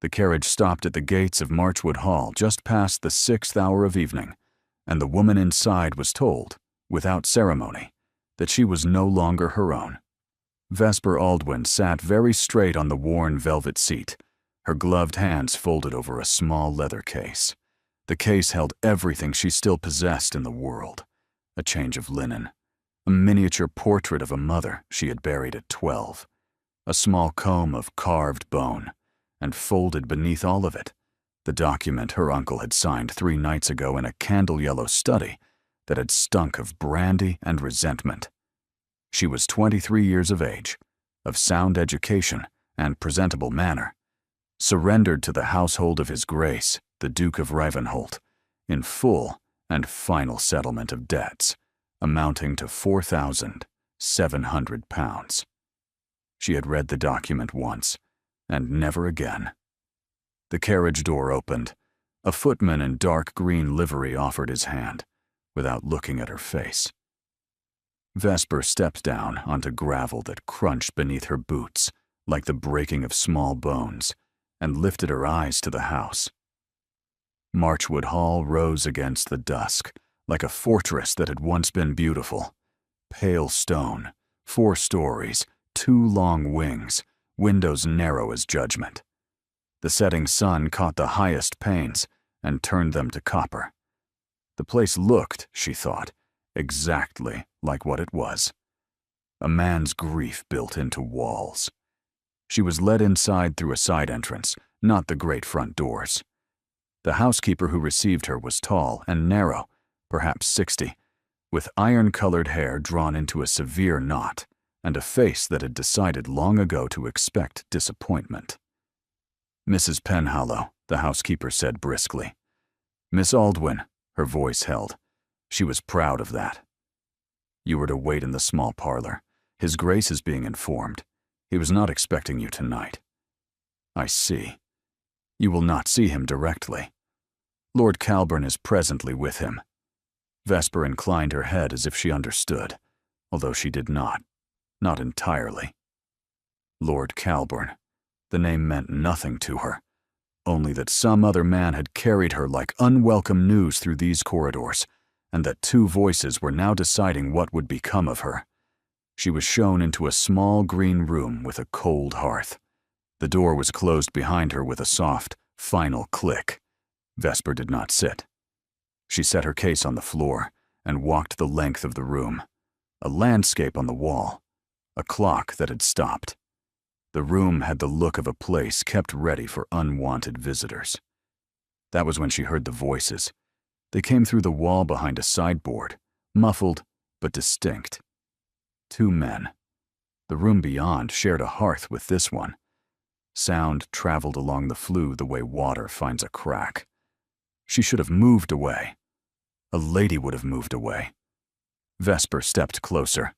The carriage stopped at the gates of Marchwood Hall just past the 6th hour of evening, and the woman inside was told, without ceremony, that she was no longer her own. Vesper Aldwin sat very straight on the worn velvet seat, her gloved hands folded over a small leather case. The case held everything she still possessed in the world: a change of linen, a miniature portrait of a mother she had buried at 12, a small comb of carved bone, and folded beneath all of it, the document her uncle had signed 3 nights ago in a candle-yellow study that had stunk of brandy and resentment. She was 23 years of age, of sound education and presentable manner, surrendered to the household of His Grace, the Duke of Rivenholt, in full and final settlement of debts, amounting to £4,700. She had read the document once, and never again. The carriage door opened. A footman in dark green livery offered his hand, without looking at her face. Vesper stepped down onto gravel that crunched beneath her boots like the breaking of small bones, and lifted her eyes to the house. Marchwood Hall rose against the dusk, like a fortress that had once been beautiful. Pale stone, 4 stories, 2 long wings, windows narrow as judgment. The setting sun caught the highest panes and turned them to copper. The place looked, she thought, exactly like what it was: a man's grief built into walls. She was led inside through a side entrance, not the great front doors. The housekeeper who received her was tall and narrow, perhaps 60, with iron-colored hair drawn into a severe knot, and a face that had decided long ago to expect disappointment. "Mrs. Penhallow," the housekeeper said briskly. "Miss Aldwin," her voice held. She was proud of that. "You were to wait in the small parlor. His Grace is being informed. He was not expecting you tonight." "I see. You will not see him directly. Lord Calburn is presently with him." Vesper inclined her head as if she understood, although she did not entirely. Lord Calburn. The name meant nothing to her, only that some other man had carried her like unwelcome news through these corridors, and that 2 voices were now deciding what would become of her. She was shown into a small green room with a cold hearth. The door was closed behind her with a soft, final click. Vesper did not sit. She set her case on the floor and walked the length of the room. A landscape on the wall, a clock that had stopped. The room had the look of a place kept ready for unwanted visitors. That was when she heard the voices. They came through the wall behind a sideboard, muffled but distinct. 2 men. The room beyond shared a hearth with this one. Sound traveled along the flue the way water finds a crack. She should have moved away. A lady would have moved away. Vesper stepped closer.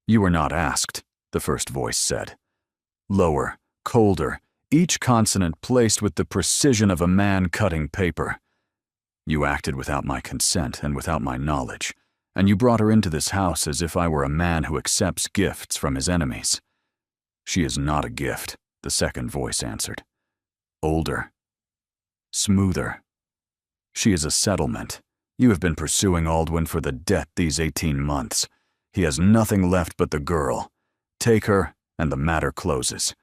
"You were not asked," the first voice said. Lower, colder, each consonant placed with the precision of a man cutting paper. "You acted without my consent and without my knowledge, and you brought her into this house as if I were a man who accepts gifts from his enemies." "She is not a gift," the second voice answered. "Older. Smoother. She is a settlement. You have been pursuing Aldwin for the debt these 18 months. He has nothing left but the girl. Take her, and the matter closes.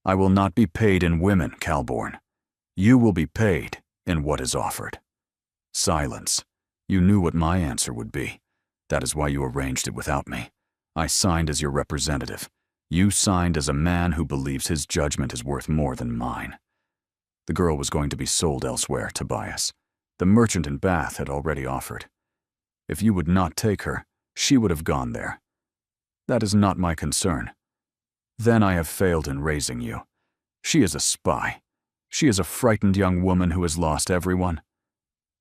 I will not be paid in women, Calbourne. You will be paid in what is offered." Silence. You knew what my answer would be. That is why you arranged it without me. I signed as your representative. You signed as a man who believes his judgment is worth more than mine. The girl was going to be sold elsewhere, Tobias. The merchant in Bath had already offered. If you would not take her, she would have gone there. That is not my concern. Then I have failed in raising you. She is a spy. She is a frightened young woman who has lost everyone.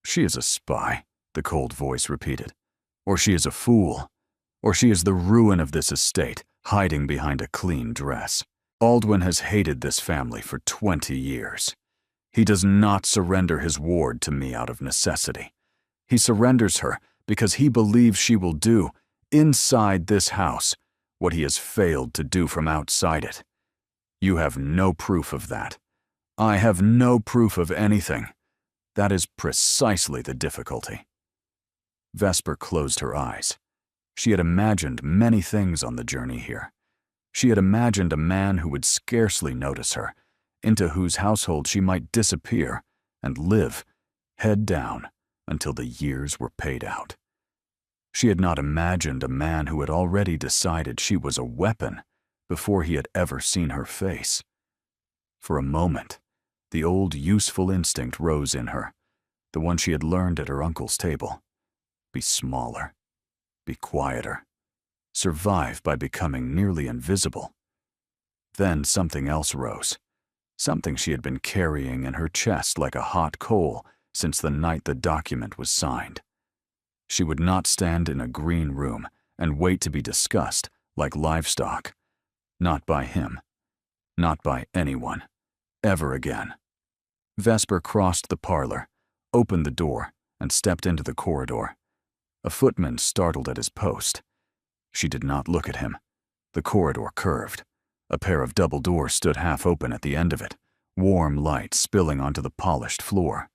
"She is a spy," the cold voice repeated. "Or she is a fool. Or she is the ruin of this estate, hiding behind a clean dress. Aldwin has hated this family for 20 years. He does not surrender his ward to me out of necessity. He surrenders her because he believes she will do, inside this house, what he has failed to do from outside it. You have no proof of that. I have no proof of anything. That is precisely the difficulty. Vesper closed her eyes. She had imagined many things on the journey here. She had imagined a man who would scarcely notice her, into whose household she might disappear and live, head down, until the years were paid out. She had not imagined a man who had already decided she was a weapon before he had ever seen her face. For a moment, the old useful instinct rose in her, the one she had learned at her uncle's table. Be smaller, be quieter, survive by becoming nearly invisible. Then something else rose, something she had been carrying in her chest like a hot coal since the night the document was signed. She would not stand in a green room and wait to be discussed like livestock. Not by him, not by anyone, ever again. Vesper crossed the parlor, opened the door, and stepped into the corridor. A footman startled at his post. She did not look at him. The corridor curved. A pair of double doors stood half open at the end of it, warm light spilling onto the polished floor.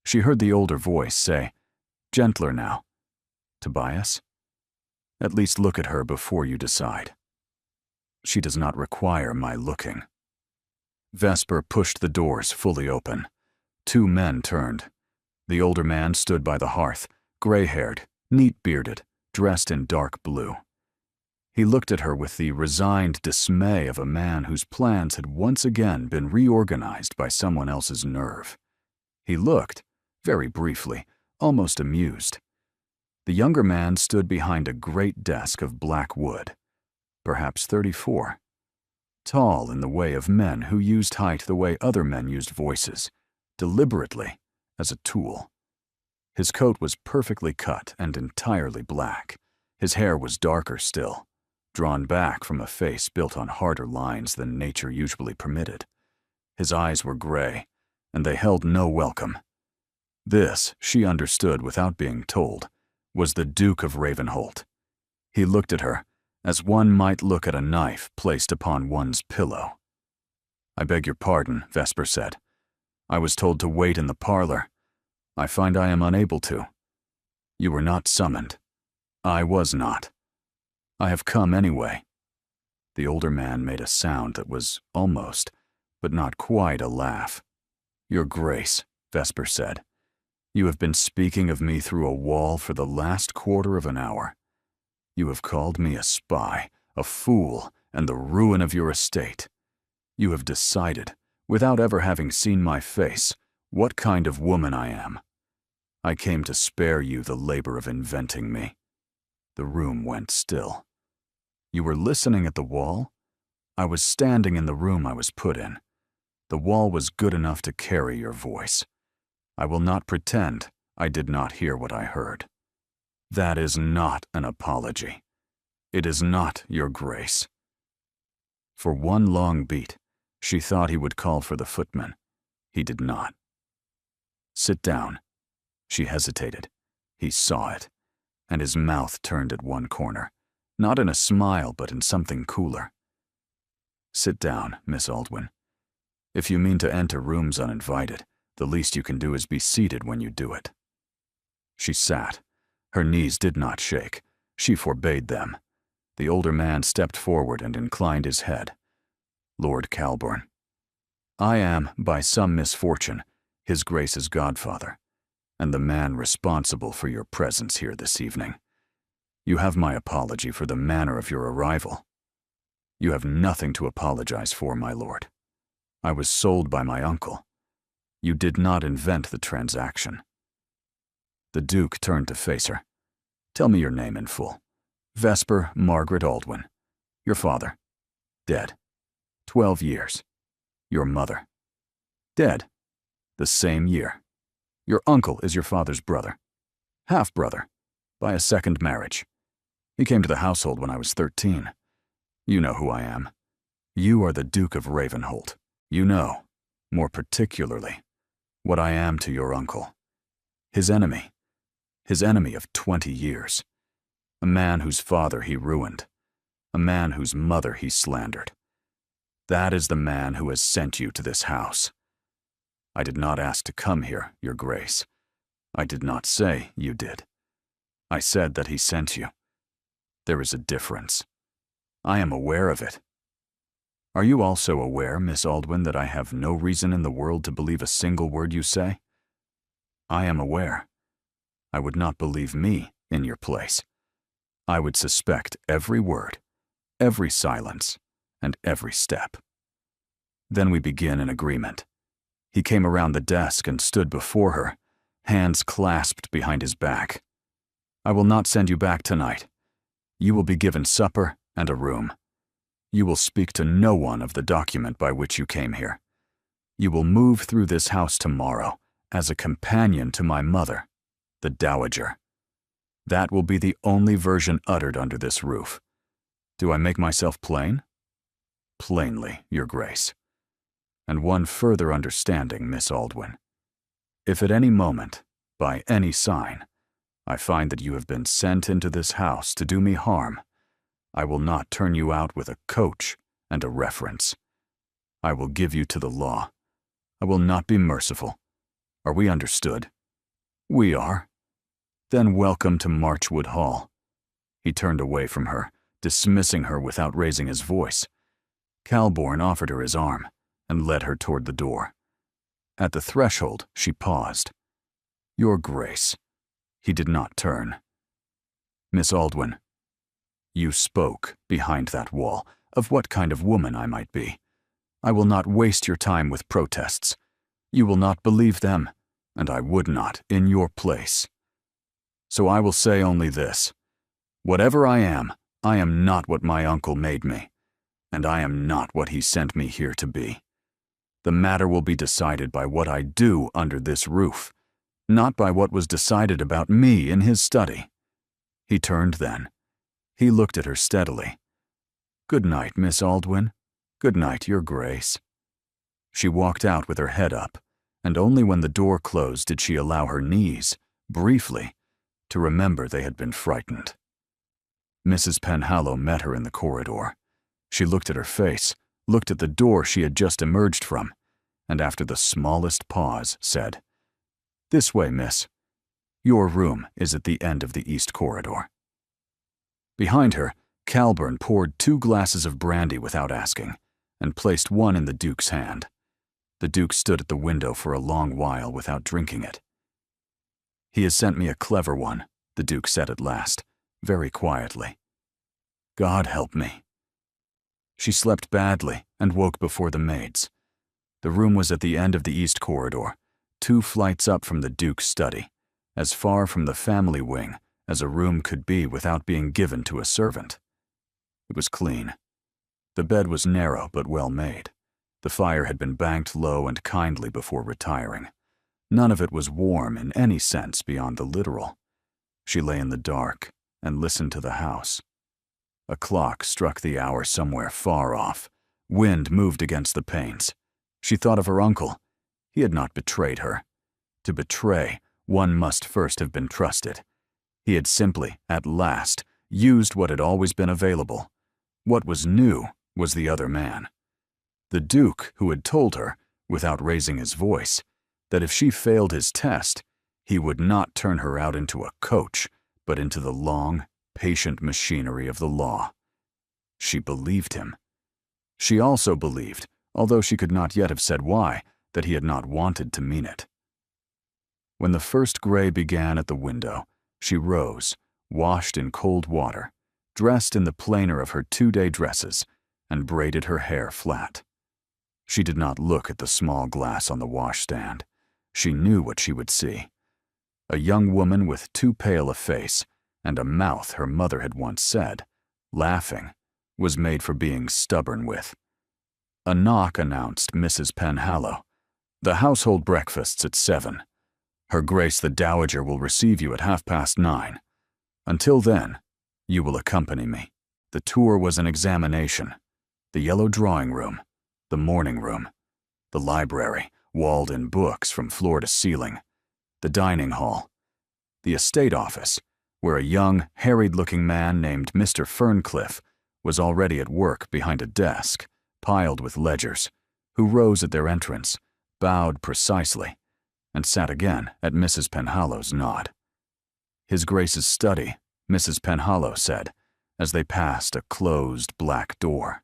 She heard the older voice say, "Gentler now. Tobias? At least look at her before you decide." She does not require my looking. Vesper pushed the doors fully open. 2 men turned. The older man stood by the hearth, gray-haired, neat-bearded, dressed in dark blue. He looked at her with the resigned dismay of a man whose plans had once again been reorganized by someone else's nerve. He looked, very briefly, almost amused. The younger man stood behind a great desk of black wood, perhaps 34. Tall in the way of men who used height the way other men used voices, deliberately, as a tool. His coat was perfectly cut and entirely black. His hair was darker still, drawn back from a face built on harder lines than nature usually permitted. His eyes were gray, and they held no welcome. This, she understood without being told, was the Duke of Ravenholt. He looked at her, as one might look at a knife placed upon one's pillow. "I beg your pardon," Vesper said. "I was told to wait in the parlor. I find I am unable to. You were not summoned. I was not. I have come anyway." The older man made a sound that was almost, but not quite a laugh. "Your Grace," Vesper said, "you have been speaking of me through a wall for the last quarter of an hour. You have called me a spy, a fool, and the ruin of your estate. You have decided, without ever having seen my face, what kind of woman I am. I came to spare you the labor of inventing me." The room went still. "You were listening at the wall?" "I was standing in the room I was put in. The wall was good enough to carry your voice. I will not pretend I did not hear what I heard. That is not an apology. It is not, Your Grace." For one long beat, she thought he would call for the footman. He did not. "Sit down." She hesitated. He saw it, and his mouth turned at one corner, not in a smile but in something cooler. "Sit down, Miss Aldwyn. If you mean to enter rooms uninvited, the least you can do is be seated when you do it." She sat. Her knees did not shake. She forbade them. The older man stepped forward and inclined his head. "Lord Calbourne, I am, by some misfortune, His Grace's godfather, and the man responsible for your presence here this evening. You have my apology for the manner of your arrival. You have nothing to apologize for, my lord. I was sold by my uncle. You did not invent the transaction." The Duke turned to face her. "Tell me your name in full." "Vesper Margaret Aldwyn. Your father?" "Dead. 12 years. Your mother?" "Dead. The same year. Your uncle is your father's brother. Half-brother, by a second marriage. He came to the household when I was 13. You know who I am. You are the Duke of Ravenholt. You know, more particularly, what I am to your uncle. His enemy of 20 years. A man whose father he ruined. A man whose mother he slandered. That is the man who has sent you to this house. I did not ask to come here, Your Grace. I did not say you did. I said that he sent you. There is a difference. I am aware of it. Are you also aware, Miss Aldwin, that I have no reason in the world to believe a single word you say? I am aware. I would not believe me in your place. I would suspect every word, every silence, and every step. Then we begin an agreement. He came around the desk and stood before her, hands clasped behind his back. I will not send you back tonight. You will be given supper and a room. You will speak to no one of the document by which you came here. You will move through this house tomorrow as a companion to my mother, the Dowager. That will be the only version uttered under this roof. Do I make myself plain? Plainly, Your Grace. And one further understanding, Miss Aldwin. If at any moment, by any sign, I find that you have been sent into this house to do me harm, I will not turn you out with a coach and a reference. I will give you to the law. I will not be merciful. Are we understood? We are. Then welcome to Marchwood Hall. He turned away from her, dismissing her without raising his voice. Calbourne offered her his arm and led her toward the door. At the threshold, she paused. Your Grace. He did not turn. Miss Aldwin, you spoke, behind that wall, of what kind of woman I might be. I will not waste your time with protests. You will not believe them, and I would not in your place. So I will say only this. Whatever I am not what my uncle made me, and I am not what he sent me here to be. The matter will be decided by what I do under this roof, not by what was decided about me in his study. He turned then. He looked at her steadily. Good night, Miss Aldwin. Good night, Your Grace. She walked out with her head up, and only when the door closed did she allow her knees, briefly, to remember they had been frightened. Mrs. Penhallow met her in the corridor. She looked at her face, looked at the door she had just emerged from, and after the smallest pause said, This way, miss. Your room is at the end of the east corridor. Behind her, Calbourne poured 2 glasses of brandy without asking, and placed one in the Duke's hand. The Duke stood at the window for a long while without drinking it. He has sent me a clever one, the Duke said at last, very quietly. God help me. She slept badly and woke before the maids. The room was at the end of the east corridor, 2 flights up from the Duke's study, as far from the family wing as a room could be without being given to a servant. It was clean. The bed was narrow but well made. The fire had been banked low and kindly before retiring. None of it was warm in any sense beyond the literal. She lay in the dark and listened to the house. A clock struck the hour somewhere far off. Wind moved against the panes. She thought of her uncle. He had not betrayed her. To betray, one must first have been trusted. He had simply, at last, used what had always been available. What was new was the other man. The Duke, who had told her, without raising his voice, that if she failed his test, he would not turn her out into a coach, but into the long, patient machinery of the law. She believed him. She also believed, although she could not yet have said why, that he had not wanted to mean it. When the first gray began at the window, she rose, washed in cold water, dressed in the plainer of her 2-day dresses, and braided her hair flat. She did not look at the small glass on the washstand. She knew what she would see. A young woman with too pale a face, and a mouth her mother had once said, laughing, was made for being stubborn with. A knock announced Mrs. Penhallow. The household breakfast's at 7. Her Grace the Dowager will receive you at 9:30. Until then, you will accompany me. The tour was an examination. The yellow drawing room, the morning room, the library, walled in books from floor to ceiling, the dining hall, the estate office, where a young, harried-looking man named Mr. Ferncliff was already at work behind a desk, piled with ledgers, who rose at their entrance, bowed precisely, and sat again at Mrs. Penhallow's nod. "His Grace's study," Mrs. Penhallow said, as they passed a closed black door.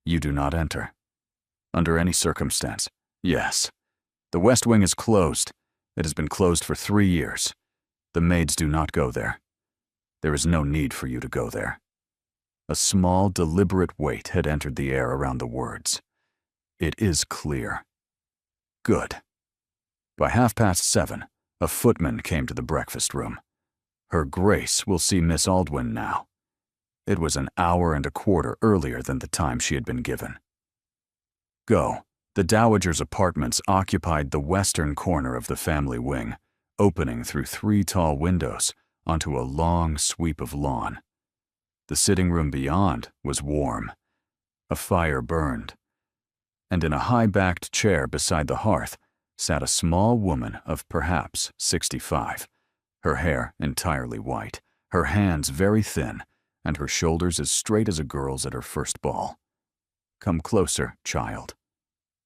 "You do not enter. Under any circumstance, yes. The West Wing is closed. It has been closed for 3 years. The maids do not go there. There is no need for you to go there." A small, deliberate weight had entered the air around the words. "It is clear." Good. By 7:30, a footman came to the breakfast room. Her Grace will see Miss Aldwyn now. It was an hour and a quarter earlier than the time she had been given. Go. The Dowager's apartments occupied the western corner of the family wing, opening through 3 tall windows onto a long sweep of lawn. The sitting room beyond was warm. A fire burned, and in a high-backed chair beside the hearth sat a small woman of perhaps 65, her hair entirely white, her hands very thin, and her shoulders as straight as a girl's at her first ball. "Come closer, child."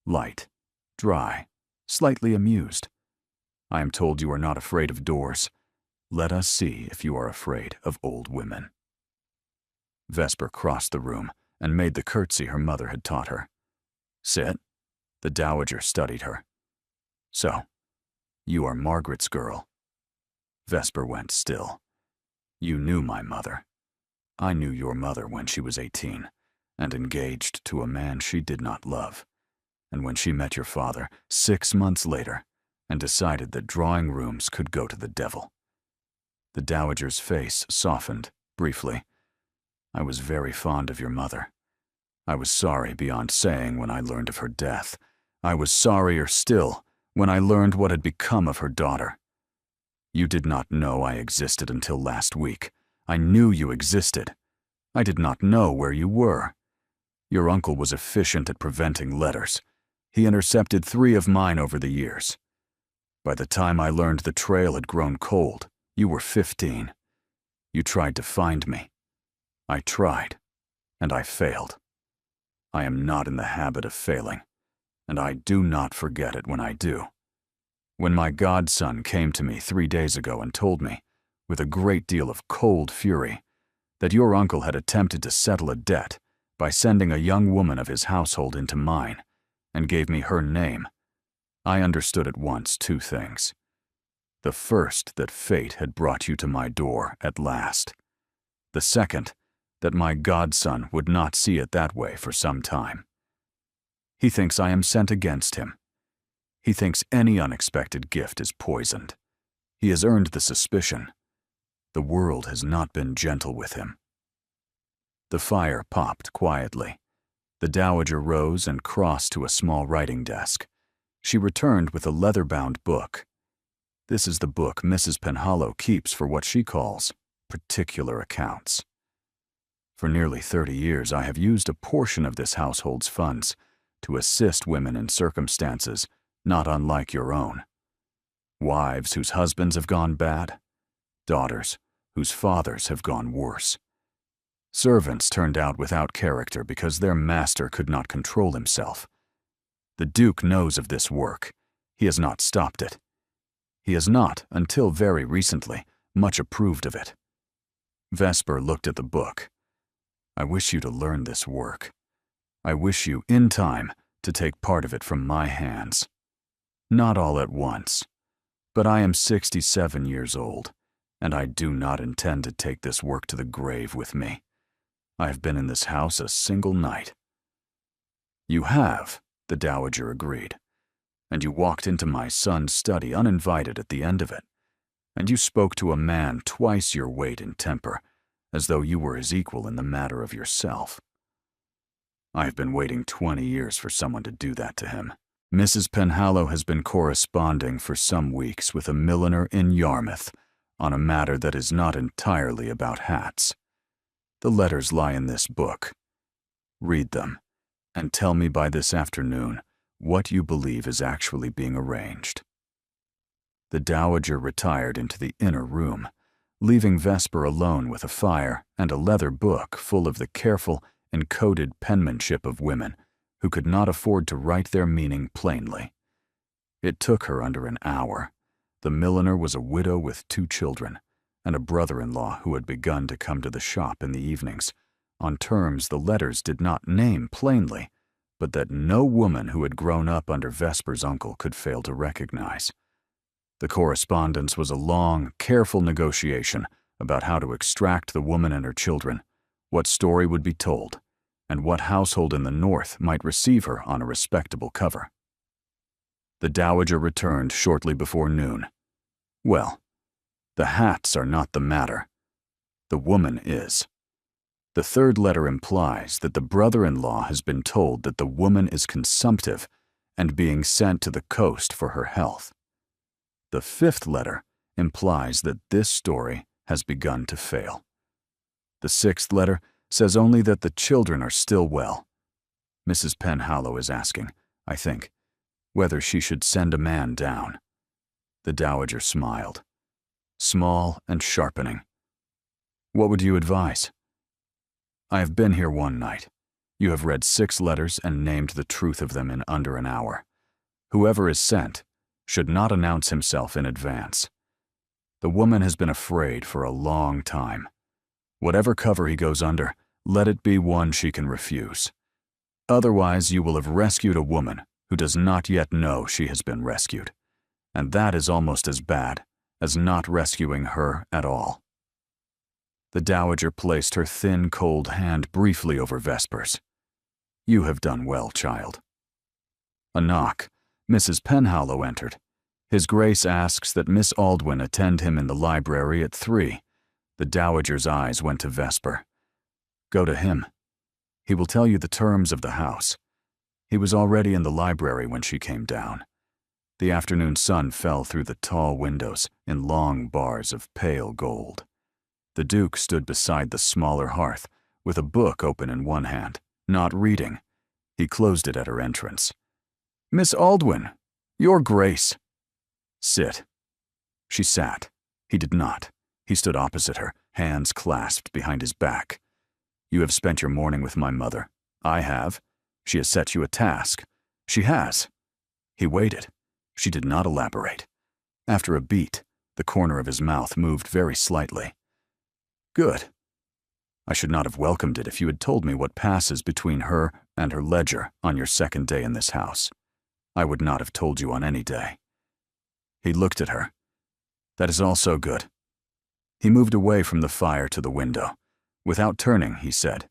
Light, dry, slightly amused. "I am told you are not afraid of doors. Let us see if you are afraid of old women." Vesper crossed the room and made the curtsy her mother had taught her. "Sit." The Dowager studied her. "So, you are Margaret's girl." Vesper went still. "You knew my mother. I knew your mother when she was 18, and engaged to a man she did not love. And when she met your father 6 months later and decided that drawing rooms could go to the devil." The Dowager's face softened briefly. "I was very fond of your mother. I was sorry beyond saying when I learned of her death. I was sorrier still when I learned what had become of her daughter. You did not know I existed until last week. I knew you existed. I did not know where you were. Your uncle was efficient at preventing letters. He intercepted 3 of mine over the years. By the time I learned the trail had grown cold, you were 15. You tried to find me. I tried, and I failed. I am not in the habit of failing, and I do not forget it when I do. When my godson came to me 3 days ago and told me, with a great deal of cold fury, that your uncle had attempted to settle a debt by sending a young woman of his household into mine, and gave me her name, I understood at once 2 things. The first, that fate had brought you to my door at last. The second, that my godson would not see it that way for some time. He thinks I am sent against him. He thinks any unexpected gift is poisoned. He has earned the suspicion. The world has not been gentle with him." The fire popped quietly. The Dowager rose and crossed to a small writing desk. She returned with a leather-bound book. This is the book Mrs. Penhallow keeps for what she calls particular accounts. For nearly 30 years, I have used a portion of this household's funds to assist women in circumstances not unlike your own. Wives whose husbands have gone bad, daughters whose fathers have gone worse. Servants turned out without character because their master could not control himself. The Duke knows of this work. He has not stopped it. He has not, until very recently, much approved of it. Vesper looked at the book. "I wish you to learn this work. I wish you, in time, to take part of it from my hands. Not all at once, but I am 67 years old, and I do not intend to take this work to the grave with me. I have been in this house a single night." "You have," the Dowager agreed, "and you walked into my son's study uninvited at the end of it, and you spoke to a man twice your weight in temper, as though you were his equal in the matter of yourself. I have been waiting 20 years for someone to do that to him. Mrs. Penhallow has been corresponding for some weeks with a milliner in Yarmouth on a matter that is not entirely about hats. The letters lie in this book. Read them, and tell me by this afternoon what you believe is actually being arranged." The Dowager retired into the inner room, leaving Vesper alone with a fire and a leather book full of the careful, encoded penmanship of women who could not afford to write their meaning plainly. It took her under an hour. The milliner was a widow with 2 children, and a brother-in-law who had begun to come to the shop in the evenings, on terms the letters did not name plainly, but that no woman who had grown up under Vesper's uncle could fail to recognize. The correspondence was a long, careful negotiation about how to extract the woman and her children, what story would be told, and what household in the north might receive her on a respectable cover. The dowager returned shortly before noon. Well, the hats are not the matter. The woman is. The 3rd letter implies that the brother-in-law has been told that the woman is consumptive and being sent to the coast for her health. The 5th letter implies that this story has begun to fail. The 6th letter says only that the children are still well. Mrs. Penhallow is asking, I think, whether she should send a man down. The dowager smiled, small and sharpening. What would you advise? I have been here one night. You have read 6 letters and named the truth of them in under an hour. Whoever is sent should not announce himself in advance. The woman has been afraid for a long time. Whatever cover he goes under, let it be one she can refuse. Otherwise, you will have rescued a woman who does not yet know she has been rescued, and that is almost as bad as not rescuing her at all. The dowager placed her thin, cold hand briefly over Vesper's. You have done well, child. A knock. Mrs. Penhallow entered. His Grace asks that Miss Aldwyn attend him in the library at 3. The dowager's eyes went to Vesper. Go to him. He will tell you the terms of the house. He was already in the library when she came down. The afternoon sun fell through the tall windows in long bars of pale gold. The Duke stood beside the smaller hearth, with a book open in one hand, not reading. He closed it at her entrance. Miss Aldwyn, your Grace. Sit. She sat. He did not. He stood opposite her, hands clasped behind his back. You have spent your morning with my mother. I have. She has set you a task. She has. He waited. She did not elaborate. After a beat, the corner of his mouth moved very slightly. Good. I should not have welcomed it if you had told me what passes between her and her ledger on your 2nd day in this house. I would not have told you on any day. He looked at her. That is also good. He moved away from the fire to the window. Without turning, he said,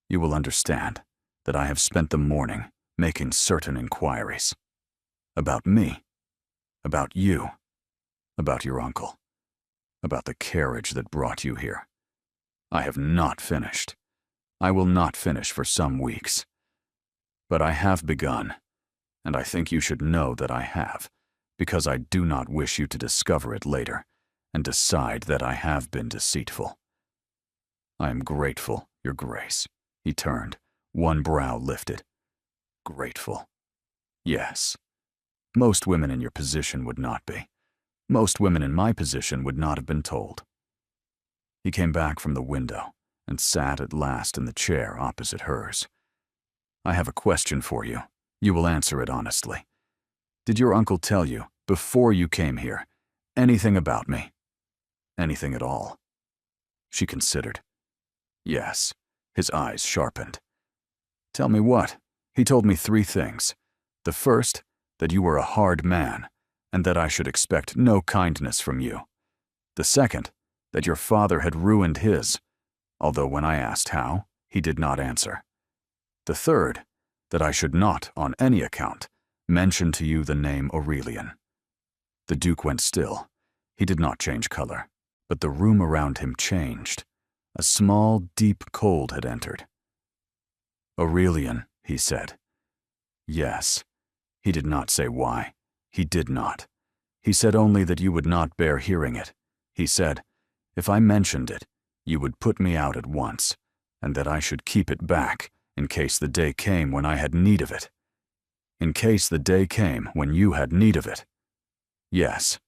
You will understand that I have spent the morning making certain inquiries. About me. About you. About your uncle. About the carriage that brought you here. I have not finished. I will not finish for some weeks. But I have begun, and I think you should know that I have, because I do not wish you to discover it later and decide that I have been deceitful. I am grateful, Your Grace. He turned, one brow lifted. Grateful. Yes. Most women in your position would not be. Most women in my position would not have been told. He came back from the window and sat at last in the chair opposite hers. I have a question for you. You will answer it honestly. Did your uncle tell you, before you came here, anything about me? Anything at all? She considered. Yes. His eyes sharpened. Tell me what? He told me 3 things. The first, that you were a hard man, and that I should expect no kindness from you. The second, that your father had ruined his, although when I asked how, he did not answer. The third, that I should not, on any account, mention to you the name Aurelian. The Duke went still. He did not change color, but the room around him changed. A small, deep cold had entered. Aurelian, he said. Yes. He did not say why. He did not. He said only that you would not bear hearing it. He said, if I mentioned it, you would put me out at once, and that I should keep it back in case the day came when I had need of it. In case the day came when you had need of it. Yes.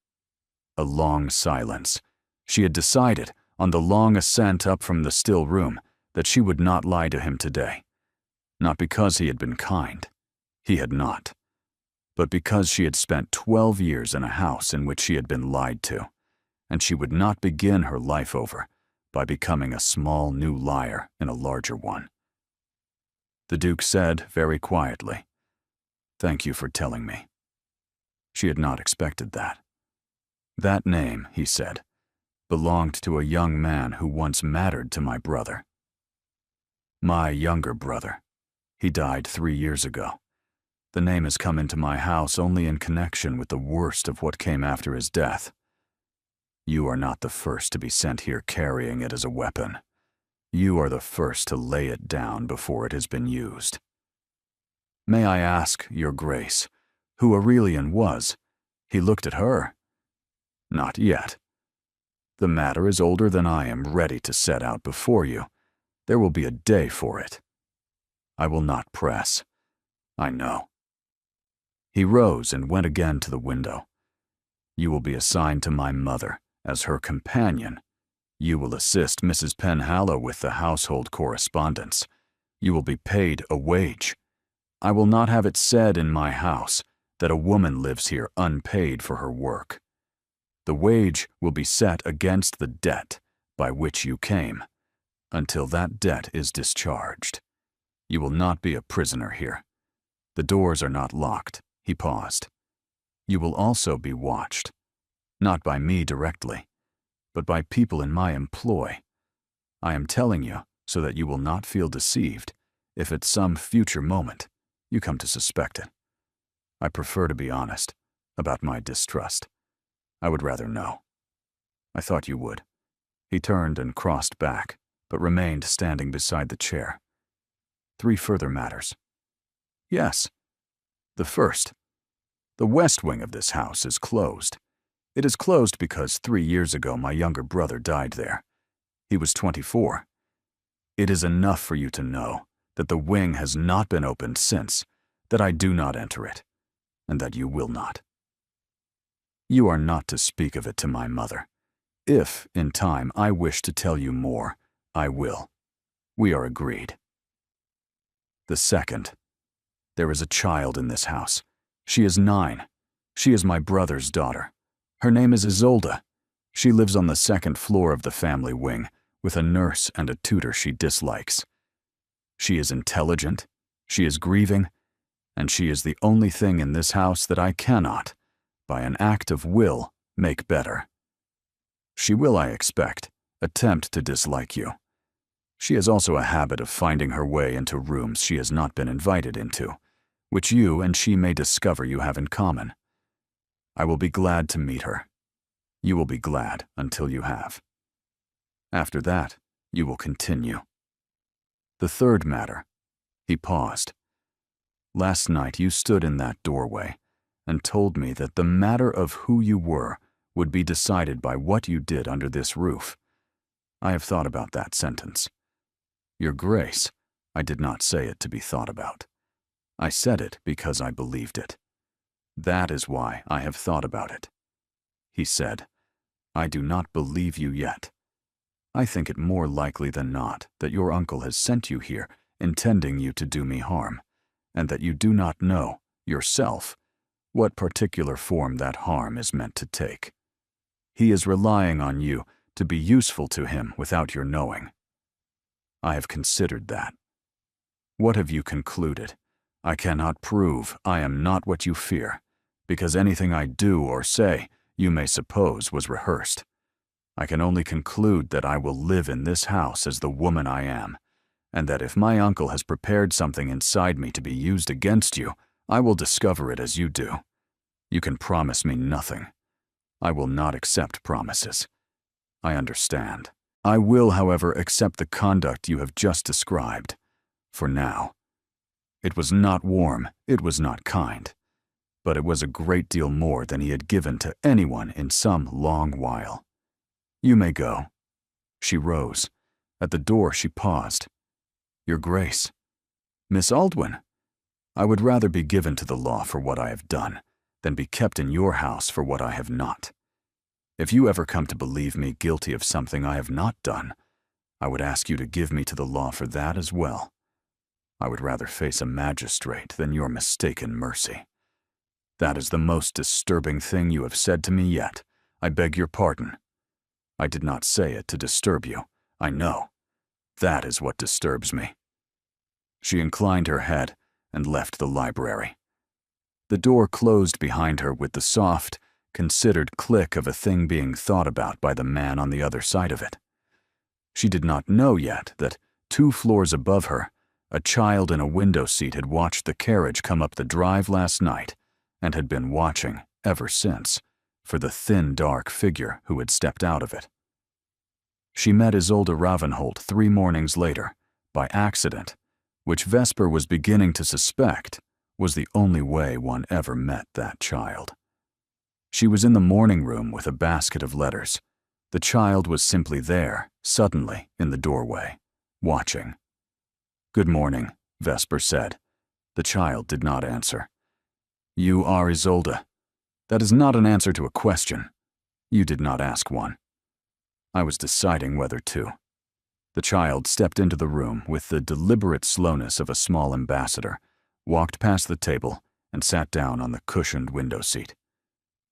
A long silence. She had decided, on the long ascent up from the still room, that she would not lie to him today. Not because he had been kind. He had not. but because she had spent 12 years in a house in which she had been lied to, and she would not begin her life over by becoming a small new liar in a larger one. The Duke said very quietly, "Thank you for telling me." She had not expected that. That name, he said, belonged to a young man who once mattered to my brother. My younger brother. He died 3 years ago. The name has come into my house only in connection with the worst of what came after his death. You are not the first to be sent here carrying it as a weapon. You are the first to lay it down before it has been used. May I ask, Your Grace, who Aurelian was? He looked at her. Not yet. The matter is older than I am ready to set out before you. There will be a day for it. I will not press. I know. He rose and went again to the window. You will be assigned to my mother as her companion. You will assist Mrs. Penhallow with the household correspondence. You will be paid a wage. I will not have it said in my house that a woman lives here unpaid for her work. The wage will be set against the debt by which you came, until that debt is discharged. You will not be a prisoner here. The doors are not locked. He paused. You will also be watched, not by me directly, but by people in my employ. I am telling you so that you will not feel deceived if at some future moment you come to suspect it. I prefer to be honest about my distrust. I would rather know. I thought you would. He turned and crossed back, but remained standing beside the chair. 3 further matters. Yes. The first. The west wing of this house is closed. It is closed because 3 years ago my younger brother died there. He was 24. It is enough for you to know that the wing has not been opened since, that I do not enter it, and that you will not. You are not to speak of it to my mother. If, in time, I wish to tell you more, I will. We are agreed. The second. There is a child in this house. She is 9. She is my brother's daughter. Her name is Isolde. She lives on the 2nd floor of the family wing, with a nurse and a tutor she dislikes. She is intelligent, she is grieving, and she is the only thing in this house that I cannot, by an act of will, make better. She will, I expect, attempt to dislike you. She has also a habit of finding her way into rooms she has not been invited into, which you and she may discover you have in common. I will be glad to meet her. You will be glad until you have. After that, you will continue. The third matter. He paused. Last night you stood in that doorway and told me that the matter of who you were would be decided by what you did under this roof. I have thought about that sentence. Your Grace, I did not say it to be thought about. I said it because I believed it. That is why I have thought about it. He said, I do not believe you yet. I think it more likely than not that your uncle has sent you here intending you to do me harm, and that you do not know, yourself, what particular form that harm is meant to take. He is relying on you to be useful to him without your knowing. I have considered that. What have you concluded? I cannot prove I am not what you fear, because anything I do or say you may suppose was rehearsed. I can only conclude that I will live in this house as the woman I am, and that if my uncle has prepared something inside me to be used against you, I will discover it as you do. You can promise me nothing. I will not accept promises. I understand. I will, however, accept the conduct you have just described. For now. It was not warm, it was not kind, but it was a great deal more than he had given to anyone in some long while. You may go. She rose. At the door she paused. Your Grace. Miss Aldwin, I would rather be given to the law for what I have done than be kept in your house for what I have not. If you ever come to believe me guilty of something I have not done, I would ask you to give me to the law for that as well. I would rather face a magistrate than your mistaken mercy. That is the most disturbing thing you have said to me yet. I beg your pardon. I did not say it to disturb you. I know. That is what disturbs me." She inclined her head and left the library. The door closed behind her with the soft, considered click of a thing being thought about by the man on the other side of it. She did not know yet that 2 floors above her, a child in a window seat had watched the carriage come up the drive last night and had been watching, ever since, for the thin, dark figure who had stepped out of it. She met Isolde Ravenholt 3 mornings later, by accident, which Vesper was beginning to suspect was the only way one ever met that child. She was in the morning room with a basket of letters. The child was simply there, suddenly, in the doorway, watching. "Good morning," Vesper said. The child did not answer. "You are Isolde. That is not an answer to a question. You did not ask one." I was deciding whether to. The child stepped into the room with the deliberate slowness of a small ambassador, walked past the table, and sat down on the cushioned window seat.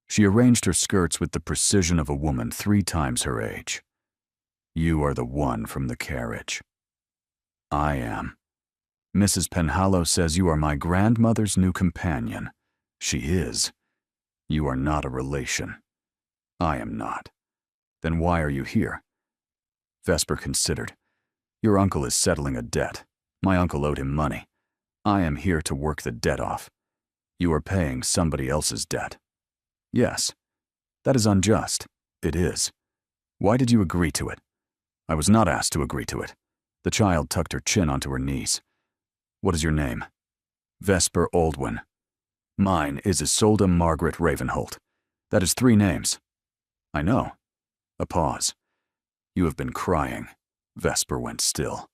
She arranged her skirts with the precision of a woman 3 times her age. "You are the one from the carriage." "I am. Mrs. Penhallow says you are my grandmother's new companion. She is. You are not a relation." "I am not." "Then why are you here?" Vesper considered. "Your uncle is settling a debt. My uncle owed him money. I am here to work the debt off. You are paying somebody else's debt." "Yes." "That is unjust." "It is." "Why did you agree to it?" "I was not asked to agree to it." The child tucked her chin onto her knees. "What is your name?" "Vesper Aldwin." "Mine is Isolde Margaret Ravenholt. That is 3 names." "I know." A pause. "You have been crying." Vesper went still.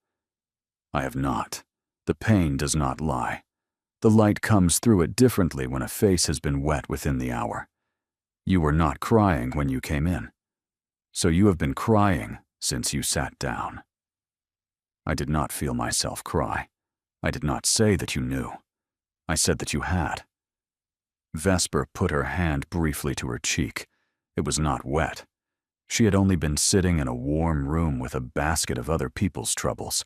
"I have not. The pain does not lie. The light comes through it differently when a face has been wet within the hour. You were not crying when you came in. So you have been crying since you sat down." I did not feel myself cry. I did not say that you knew. I said that you had. Vesper put her hand briefly to her cheek. It was not wet. She had only been sitting in a warm room with a basket of other people's troubles,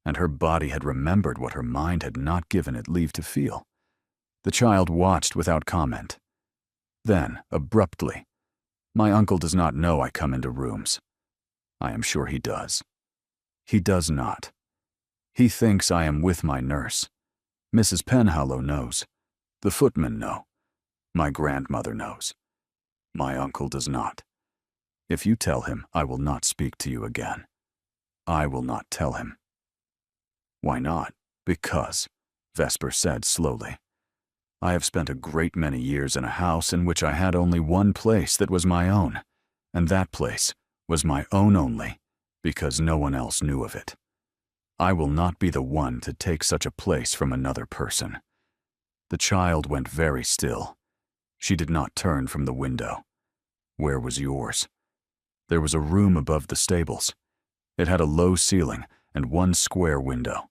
and her body had remembered what her mind had not given it leave to feel. The child watched without comment. Then, abruptly, "My uncle does not know I come into rooms." "I am sure he does." "He does not. He thinks I am with my nurse. Mrs. Penhallow knows. The footmen know. My grandmother knows. My uncle does not. If you tell him, I will not speak to you again. I will not tell him." "Why not?" "Because," Vesper said slowly, "I have spent a great many years in a house in which I had only one place that was my own, and that place was my own only because no one else knew of it. I will not be the one to take such a place from another person." The child went very still. She did not turn from the window. "Where was yours?" "There was a room above the stables. It had a low ceiling and 1 square window.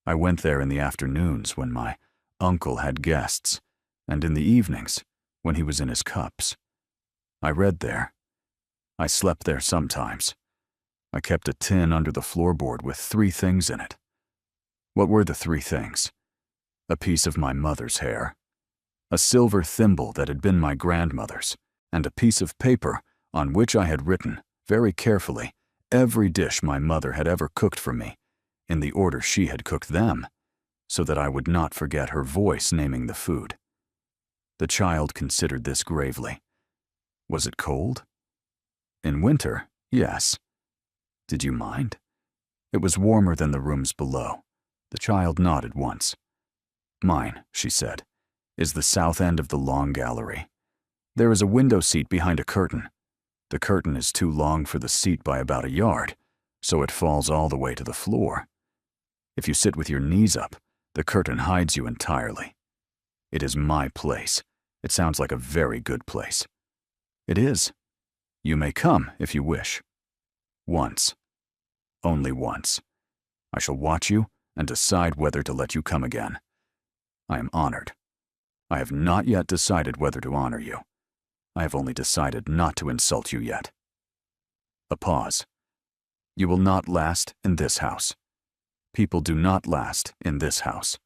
I went there in the afternoons when my uncle had guests, and in the evenings when he was in his cups. I read there. I slept there sometimes. I kept a tin under the floorboard with 3 things in it." "What were the 3 things?" "A piece of my mother's hair, a silver thimble that had been my grandmother's, and a piece of paper on which I had written, very carefully, every dish my mother had ever cooked for me, in the order she had cooked them, so that I would not forget her voice naming the food." The child considered this gravely. "Was it cold?" "In winter, yes." "Did you mind?" "It was warmer than the rooms below." The child nodded once. "Mine," she said, "is the south end of the long gallery. There is a window seat behind a curtain. The curtain is too long for the seat by about a yard, so it falls all the way to the floor. If you sit with your knees up, the curtain hides you entirely. It is my place. It sounds like a very good place." "It is. You may come if you wish." "Once. Only once. I shall watch you and decide whether to let you come again. I am honored." I have not yet decided whether to honor you. I have only decided not to insult you yet. A pause. You will not last in this house. People do not last in this house.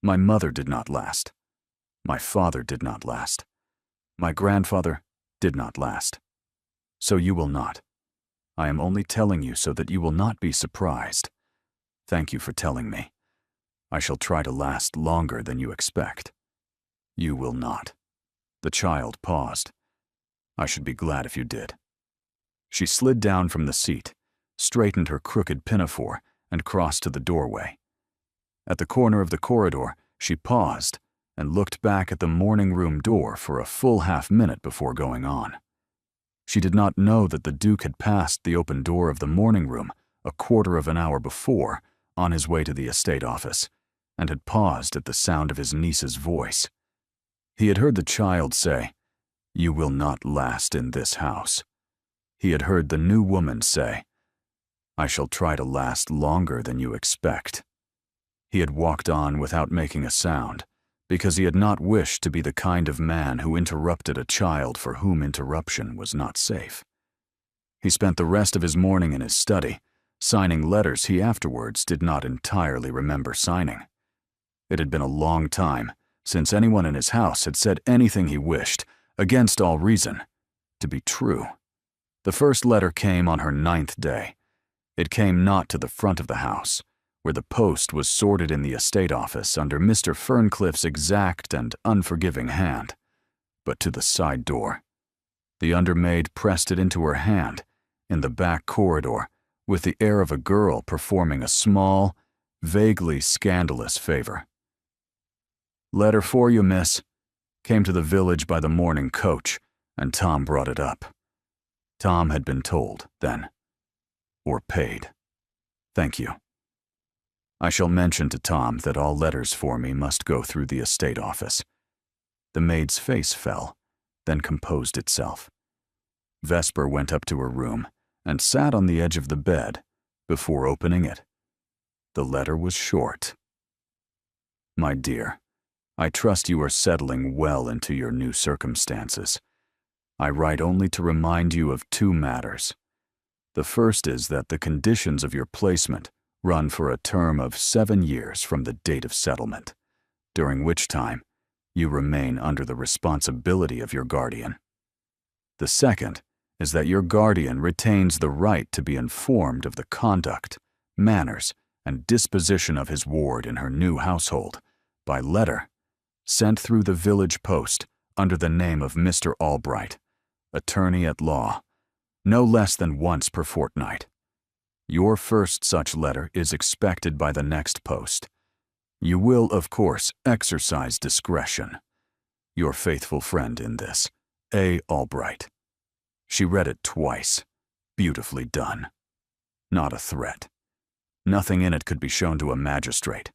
My mother did not last. My father did not last. My grandfather did not last. So you will not. I am only telling you so that you will not be surprised. Thank you for telling me. I shall try to last longer than you expect. You will not. The child paused. I should be glad if you did. She slid down from the seat, straightened her crooked pinafore, and crossed to the doorway. At the corner of the corridor, she paused and looked back at the morning room door for a full half-minute before going on. She did not know that the Duke had passed the open door of the morning room a quarter of an hour before on his way to the estate office, and had paused at the sound of his niece's voice. He had heard the child say, "You will not last in this house." He had heard the new woman say, "I shall try to last longer than you expect." He had walked on without making a sound, because he had not wished to be the kind of man who interrupted a child for whom interruption was not safe. He spent the rest of his morning in his study, signing letters he afterwards did not entirely remember signing. It had been a long time since anyone in his house had said anything he wished, against all reason, to be true. The first letter came on her 9th day. It came not to the front of the house, where the post was sorted in the estate office under Mr. Ferncliffe's exact and unforgiving hand, but to the side door. The undermaid pressed it into her hand, in the back corridor, with the air of a girl performing a small, vaguely scandalous favor. "Letter for you, miss," came to the village by the morning coach, and Tom brought it up. Tom had been told, then. Or paid. "Thank you. I shall mention to Tom that all letters for me must go through the estate office." The maid's face fell, then composed itself. Vesper went up to her room and sat on the edge of the bed before opening it. The letter was short. "My dear, I trust you are settling well into your new circumstances. I write only to remind you of 2 matters. The first is that the conditions of your placement run for a term of 7 years from the date of settlement, during which time you remain under the responsibility of your guardian. The second is that your guardian retains the right to be informed of the conduct, manners, and disposition of his ward in her new household by letter sent through the village post under the name of Mr. Albright, attorney at law, no less than once per fortnight. Your first such letter is expected by the next post. You will, of course, exercise discretion. Your faithful friend in this, A. Albright." She read it twice. Beautifully done. Not a threat. Nothing in it could be shown to a magistrate.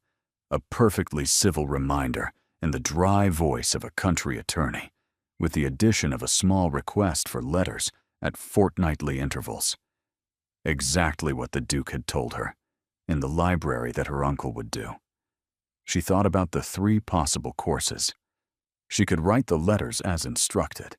A perfectly civil reminder in the dry voice of a country attorney, with the addition of a small request for letters at fortnightly intervals. Exactly what the Duke had told her, in the library that her uncle would do. She thought about the 3 possible courses. She could write the letters as instructed.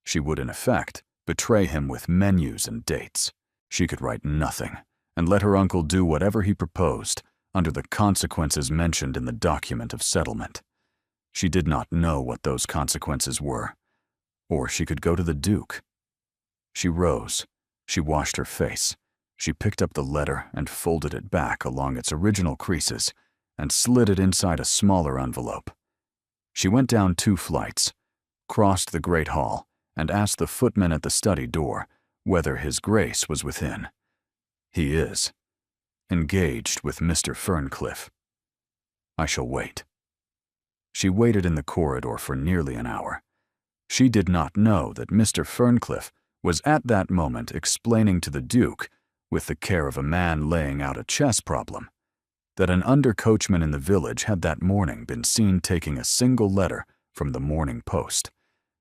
She would, in effect, betray him with menus and dates. She could write nothing, and let her uncle do whatever he proposed, under the consequences mentioned in the document of settlement. She did not know what those consequences were. Or she could go to the Duke. She rose. She washed her face. She picked up the letter and folded it back along its original creases and slid it inside a smaller envelope. She went down 2 flights, crossed the great hall, and asked the footman at the study door whether His Grace was within. "He is. Engaged with Mr. Ferncliffe. I shall wait." She waited in the corridor for nearly an hour. She did not know that Mr. Ferncliffe was at that moment explaining to the Duke, with the care of a man laying out a chess problem, that an under-coachman in the village had that morning been seen taking a single letter from the Morning Post,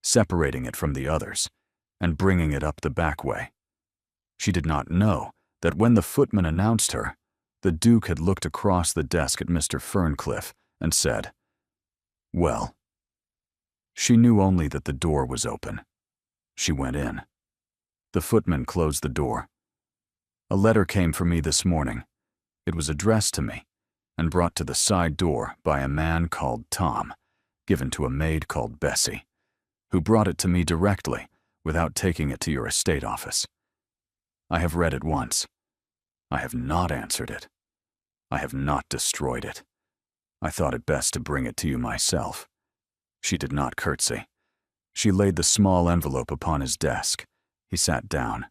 separating it from the others, and bringing it up the back way. She did not know that when the footman announced her, the Duke had looked across the desk at Mr. Ferncliffe and said, "Well, She knew only that the door was open. She went in. The footman closed the door. A letter came for me this morning. It was addressed to me and brought to the side door by a man called Tom, given to a maid called Bessie, who brought it to me directly without taking it to your estate office. I have read it once. I have not answered it. I have not destroyed it. I thought it best to bring it to you myself. She did not curtsy. She laid the small envelope upon his desk. He sat down.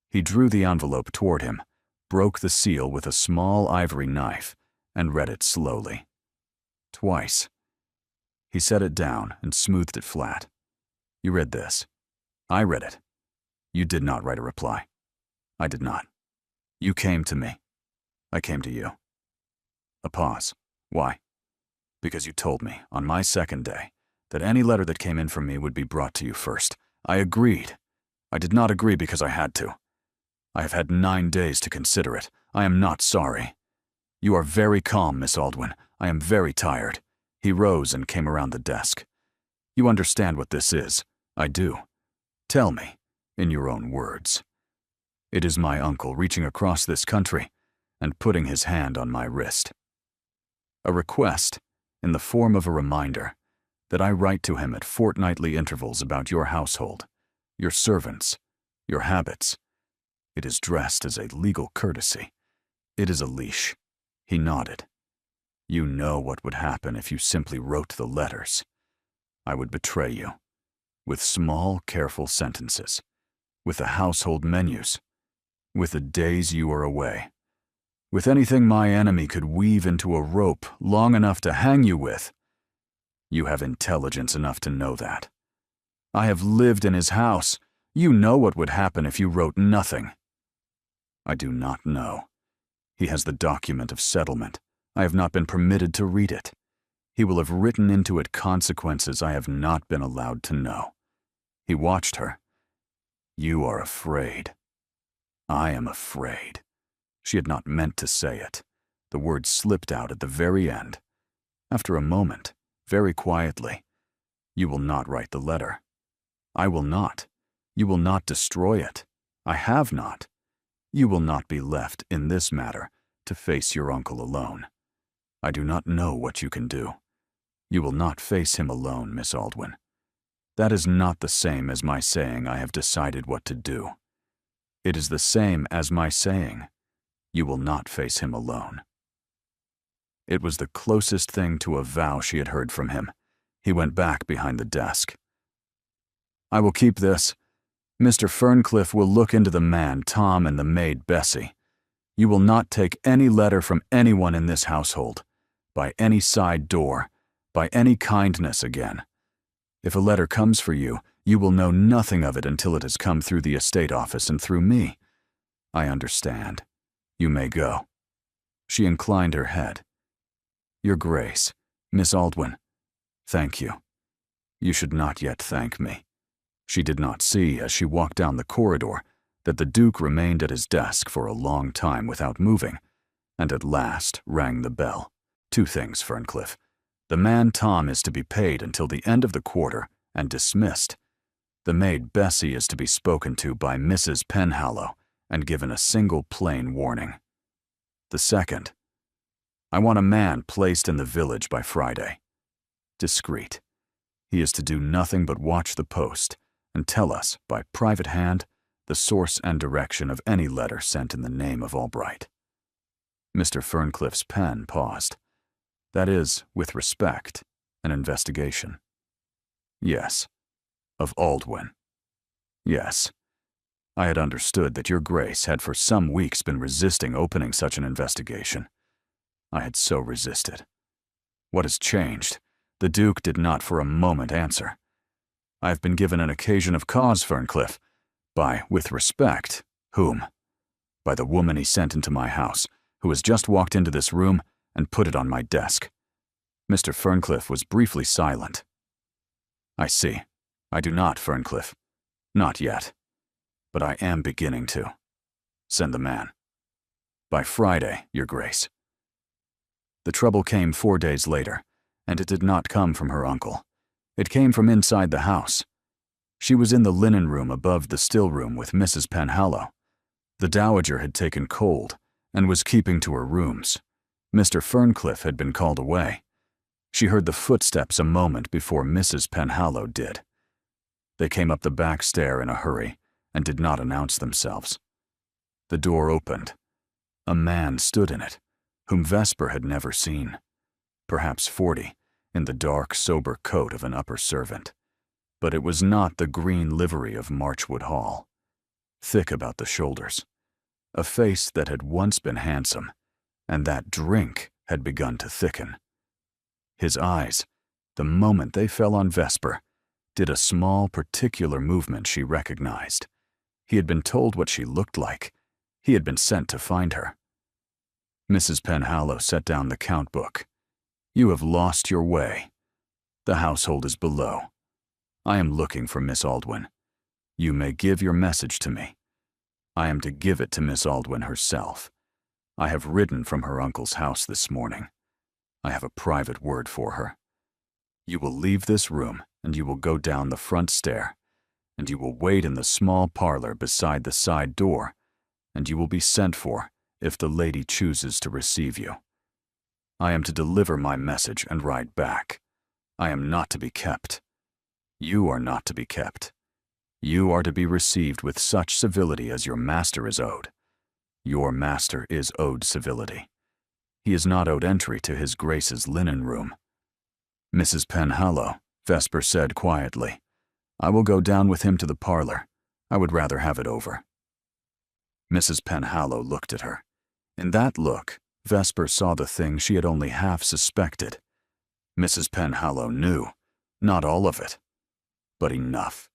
He drew the envelope toward him, broke the seal with a small ivory knife, and read it slowly. Twice. He set it down and smoothed it flat. You read this. I read it. You did not write a reply. I did not. You came to me. I came to you. A pause. Why? Because you told me, on my second day, that any letter that came in from me would be brought to you first. I agreed. I did not agree because I had to. I have had 9 days to consider it. I am not sorry. You are very calm, Miss Aldwin. I am very tired. He rose and came around the desk. You understand what this is. I do. Tell me, in your own words. It is my uncle reaching across this country and putting his hand on my wrist. A request, in the form of a reminder, that I write to him at fortnightly intervals about your household, your servants, your habits. It is dressed as a legal courtesy. It is a leash. He nodded. You know what would happen if you simply wrote the letters. I would betray you, with small, careful sentences, with the household menus, with the days you are away, with anything my enemy could weave into a rope long enough to hang you with. You have intelligence enough to know that. I have lived in his house. You know what would happen if you wrote nothing. I do not know. He has the document of settlement. I have not been permitted to read it. He will have written into it consequences I have not been allowed to know. He watched her. You are afraid. I am afraid. She had not meant to say it. The words slipped out at the very end. After a moment, very quietly, you will not write the letter. I will not. You will not destroy it. I have not. You will not be left, in this matter, to face your uncle alone. I do not know what you can do. You will not face him alone, Miss Aldwin. That is not the same as my saying I have decided what to do. It is the same as my saying, you will not face him alone. It was the closest thing to a vow she had heard from him. He went back behind the desk. I will keep this. Mr. Ferncliff will look into the man, Tom, and the maid, Bessie. You will not take any letter from anyone in this household, by any side door, by any kindness again. If a letter comes for you, you will know nothing of it until it has come through the estate office and through me. I understand. You may go. She inclined her head. Your Grace, Miss Aldwin, thank you. You should not yet thank me. She did not see, as she walked down the corridor, that the Duke remained at his desk for a long time without moving, and at last rang the bell. 2 things, Ferncliff. The man Tom is to be paid until the end of the quarter and dismissed. The maid Bessie is to be spoken to by Mrs. Penhallow and given a single plain warning. The second, I want a man placed in the village by Friday. Discreet. He is to do nothing but watch the post and tell us, by private hand, the source and direction of any letter sent in the name of Albright. Mr. Ferncliff's pen paused. That is, with respect, an investigation. Yes. Of Aldwin. Yes. I had understood that your Grace had for some weeks been resisting opening such an investigation. I had so resisted. What has changed? The Duke did not for a moment answer. I have been given an occasion of cause, Ferncliff. By, with respect, whom? By the woman he sent into my house, who has just walked into this room and put it on my desk. Mr. Ferncliff was briefly silent. I see. I do not, Ferncliff. Not yet. But I am beginning to. Send the man. By Friday, your Grace. The trouble came 4 days later, and it did not come from her uncle. It came from inside the house. She was in the linen room above the still room with Mrs. Penhallow. The dowager had taken cold and was keeping to her rooms. Mr. Ferncliff had been called away. She heard the footsteps a moment before Mrs. Penhallow did. They came up the back stair in a hurry and did not announce themselves. The door opened. A man stood in it, whom Vesper had never seen. Perhaps 40, in the dark, sober coat of an upper servant. But it was not the green livery of Marchwood Hall. Thick about the shoulders. A face that had once been handsome, and that drink had begun to thicken. His eyes, the moment they fell on Vesper, did a small, particular movement she recognized. He had been told what she looked like. He had been sent to find her. Mrs. Penhallow set down the count book. "You have lost your way. The household is below. I am looking for Miss Aldwyn. You may give your message to me. I am to give it to Miss Aldwyn herself. I have ridden from her uncle's house this morning. I have a private word for her. You will leave this room, and you will go down the front stair, and you will wait in the small parlor beside the side door, and you will be sent for if the lady chooses to receive you. I am to deliver my message and ride back. I am not to be kept. You are not to be kept. You are to be received with such civility as your master is owed. Your master is owed civility. He is not owed entry to his Grace's linen room." "Mrs. Penhallow," Vesper said quietly, "I will go down with him to the parlor. I would rather have it over." Mrs. Penhallow looked at her. In that look, Vesper saw the thing she had only half suspected. Mrs. Penhallow knew, not all of it, but enough,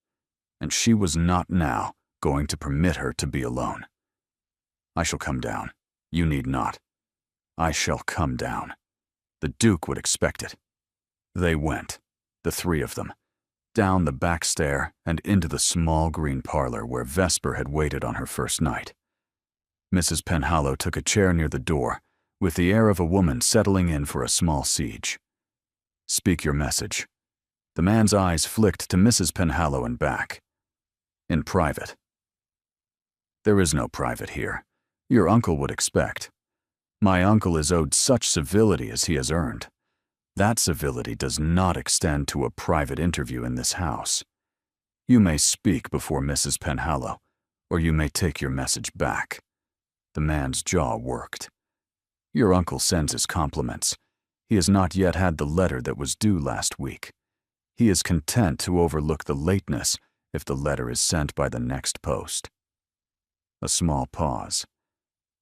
and she was not now going to permit her to be alone. "I shall come down. You need not. I shall come down. The Duke would expect it." They went, the three of them, down the back stair and into the small green parlor where Vesper had waited on her first night. Mrs. Penhallow took a chair near the door, with the air of a woman settling in for a small siege. "Speak your message." The man's eyes flicked to Mrs. Penhallow and back. "In private." "There is no private here. Your uncle would expect. My uncle is owed such civility as he has earned. That civility does not extend to a private interview in this house. You may speak before Mrs. Penhallow, or you may take your message back." The man's jaw worked. "Your uncle sends his compliments. He has not yet had the letter that was due last week. He is content to overlook the lateness if the letter is sent by the next post." A small pause.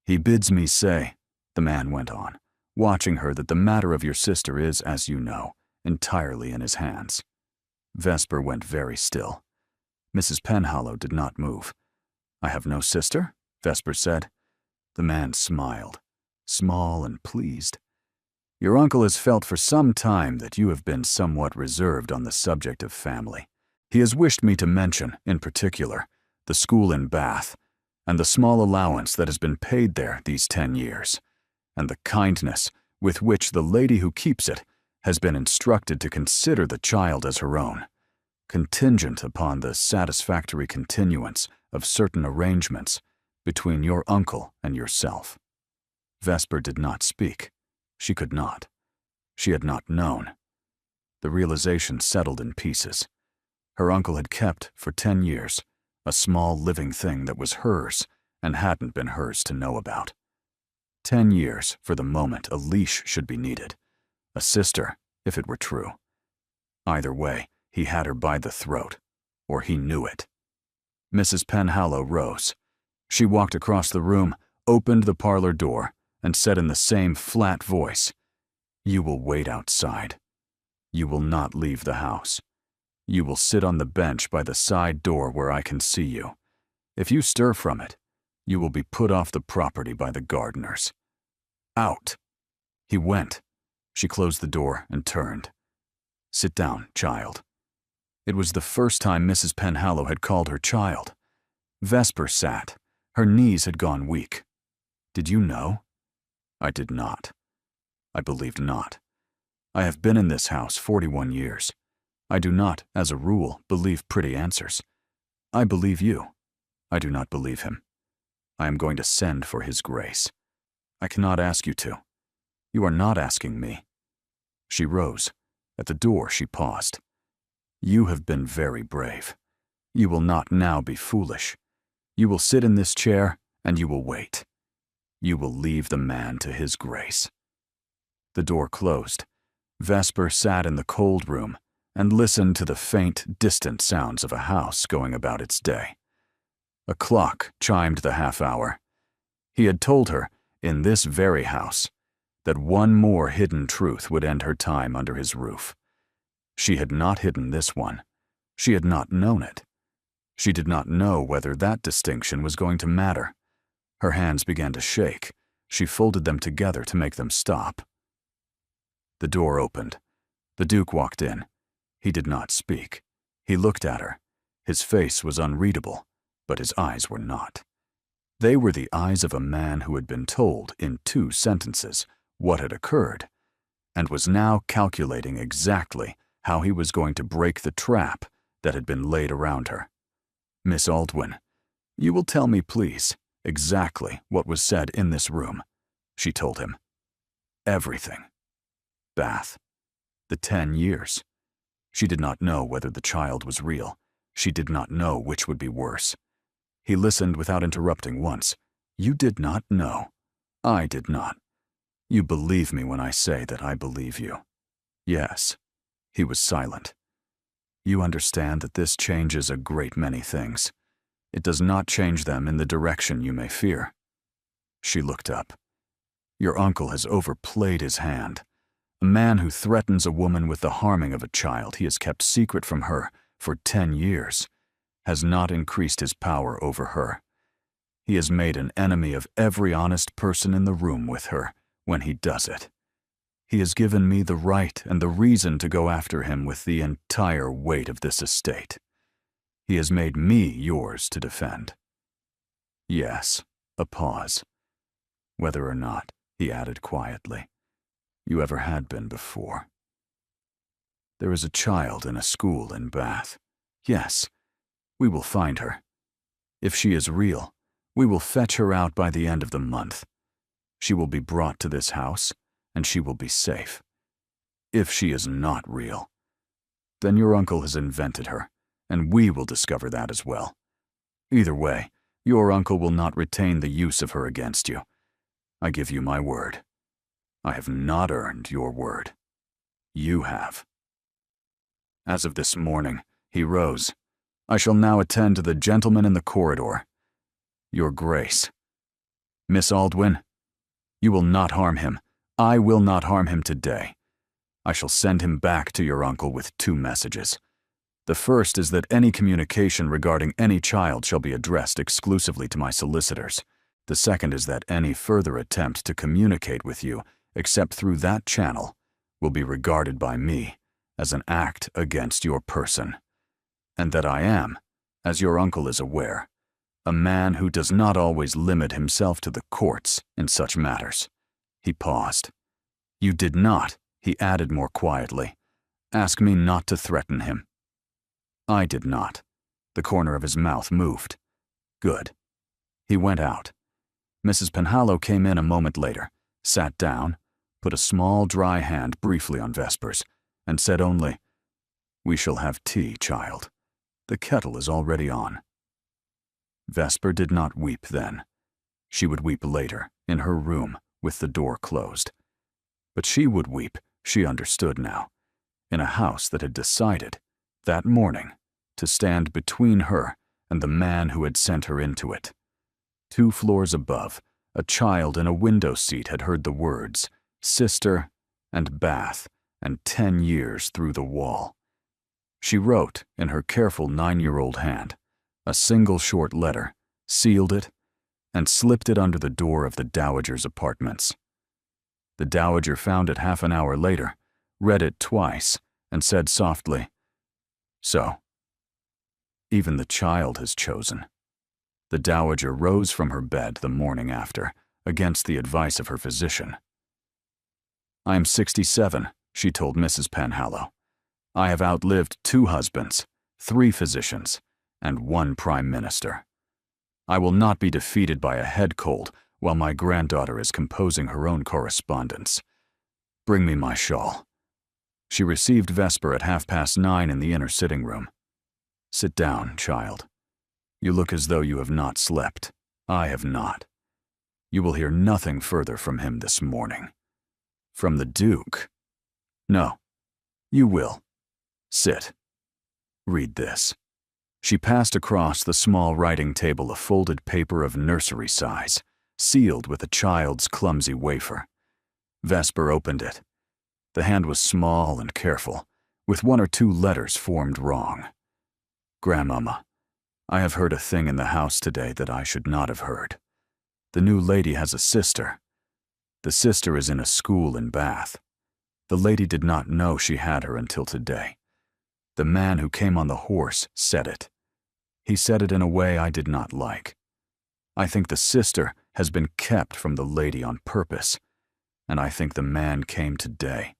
"He bids me say," the man went on, watching her, "that the matter of your sister is, as you know, entirely in his hands." Vesper went very still. Mrs. Penhallow did not move. "I have no sister?" Vesper said. The man smiled, small and pleased. "Your uncle has felt for some time that you have been somewhat reserved on the subject of family. He has wished me to mention, in particular, the school in Bath, and the small allowance that has been paid there these 10 years, and the kindness with which the lady who keeps it has been instructed to consider the child as her own, contingent upon the satisfactory continuance of certain arrangements between your uncle and yourself." Vesper did not speak. She could not. She had not known. The realization settled in pieces. Her uncle had kept, for 10 years, a small living thing that was hers and hadn't been hers to know about. 10 years for the moment a leash should be needed. A sister, if it were true. Either way, he had her by the throat, or he knew it. Mrs. Penhallow rose. She walked across the room, opened the parlor door, and said in the same flat voice, "You will wait outside. You will not leave the house. You will sit on the bench by the side door where I can see you. If you stir from it, you will be put off the property by the gardeners. Out." He went. She closed the door and turned. "Sit down, child." It was the first time Mrs. Penhallow had called her child. Vesper sat. Her knees had gone weak. "Did you know?" "I did not. I believed not. I have been in this house 41 years. I do not, as a rule, believe pretty answers. I believe you. I do not believe him. I am going to send for his grace. I cannot ask you to. You are not asking me." She rose. At the door, she paused. "You have been very brave. You will not now be foolish. You will sit in this chair, and you will wait. You will leave the man to his grace." The door closed. Vesper sat in the cold room and listened to the faint, distant sounds of a house going about its day. A clock chimed the half-hour. He had told her, in this very house, that one more hidden truth would end her time under his roof. She had not hidden this one. She had not known it. She did not know whether that distinction was going to matter. Her hands began to shake. She folded them together to make them stop. The door opened. The Duke walked in. He did not speak. He looked at her. His face was unreadable, but his eyes were not. They were the eyes of a man who had been told, in 2 sentences, what had occurred, and was now calculating exactly how he was going to break the trap that had been laid around her. "Miss Aldwyn, you will tell me, please, exactly what was said in this room," she told him. Everything. Bath. The 10 years. She did not know whether the child was real. She did not know which would be worse. He listened without interrupting once. "You did not know. I did not. You believe me when I say that I believe you." "Yes." He was silent. "You understand that this changes a great many things. It does not change them in the direction you may fear." She looked up. "Your uncle has overplayed his hand. A man who threatens a woman with the harming of a child he has kept secret from her for 10 years has not increased his power over her. He has made an enemy of every honest person in the room with her when he does it. He has given me the right and the reason to go after him with the entire weight of this estate. He has made me yours to defend." "Yes," a pause. "Whether or not," he added quietly, "you ever had been before. There is a child in a school in Bath. Yes, we will find her. If she is real, we will fetch her out by the end of the month. She will be brought to this house, and she will be safe. If she is not real, then your uncle has invented her, and we will discover that as well. Either way, your uncle will not retain the use of her against you. I give you my word. I have not earned your word. You have." As of this morning, he rose. "I shall now attend to the gentleman in the corridor. Your Grace. Miss Aldwyn, you will not harm him. I will not harm him today. I shall send him back to your uncle with 2 messages. The first is that any communication regarding any child shall be addressed exclusively to my solicitors. The second is that any further attempt to communicate with you, except through that channel, will be regarded by me as an act against your person, and that I am, as your uncle is aware, a man who does not always limit himself to the courts in such matters." He paused. "You did not," he added more quietly, "ask me not to threaten him." "I did not." The corner of his mouth moved. "Good." He went out. Mrs. Penhallow came in a moment later, sat down, put a small dry hand briefly on Vesper's, and said only, "We shall have tea, child. The kettle is already on." Vesper did not weep then. She would weep later, in her room, with the door closed. But she would weep, she understood now, in a house that had decided, that morning, to stand between her and the man who had sent her into it. 2 floors above, a child in a window seat had heard the words, "Sister," and "Bath," and 10 years through the wall. She wrote, in her careful 9-year-old hand, a single short letter, sealed it, and slipped it under the door of the Dowager's apartments. The Dowager found it half an hour later, read it twice, and said softly, "So, even the child has chosen." The Dowager rose from her bed the morning after, against the advice of her physician. "I am 67, she told Mrs. Penhallow. I have outlived 2 husbands, 3 physicians, and 1 prime minister. I will not be defeated by a head cold while my granddaughter is composing her own correspondence. Bring me my shawl. She received Vesper at 9:30 in the inner sitting room. Sit down, child. You look as though you have not slept. I have not. You will hear nothing further from him this morning. From the Duke? No. You will. Sit. Read this. She passed across the small writing table a folded paper of nursery size, sealed with a child's clumsy wafer. Vesper opened it. The hand was small and careful, with 1 or 2 letters formed wrong. Grandmama, I have heard a thing in the house today that I should not have heard. The new lady has a sister. The sister is in a school in Bath. The lady did not know she had her until today. The man who came on the horse said it. He said it in a way I did not like. I think the sister has been kept from the lady on purpose, and I think the man came today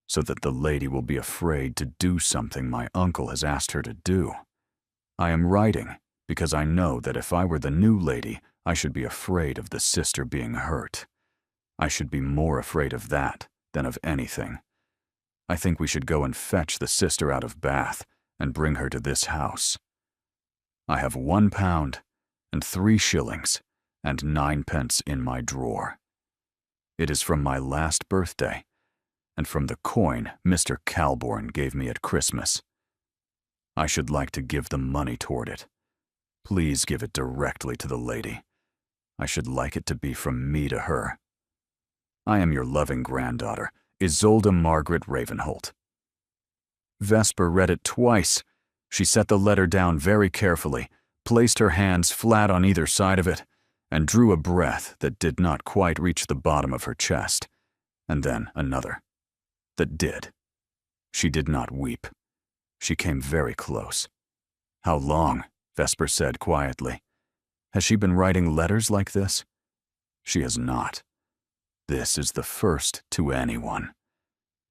so that the lady will be afraid to do something my uncle has asked her to do. I am writing because I know that if I were the new lady, I should be afraid of the sister being hurt. I should be more afraid of that than of anything. I think we should go and fetch the sister out of Bath and bring her to this house. I have £1 and 3 shillings and 9 pence in my drawer. It is from my last birthday, and from the coin Mr. Calbourne gave me at Christmas. I should like to give the money toward it. Please give it directly to the lady. I should like it to be from me to her. I am your loving granddaughter, Isolde Margaret Ravenholt. Vesper read it twice. She set the letter down very carefully, placed her hands flat on either side of it, and drew a breath that did not quite reach the bottom of her chest, and then another that did. She did not weep. She came very close. How long? Vesper said quietly. Has she been writing letters like this? She has not. This is the first to anyone.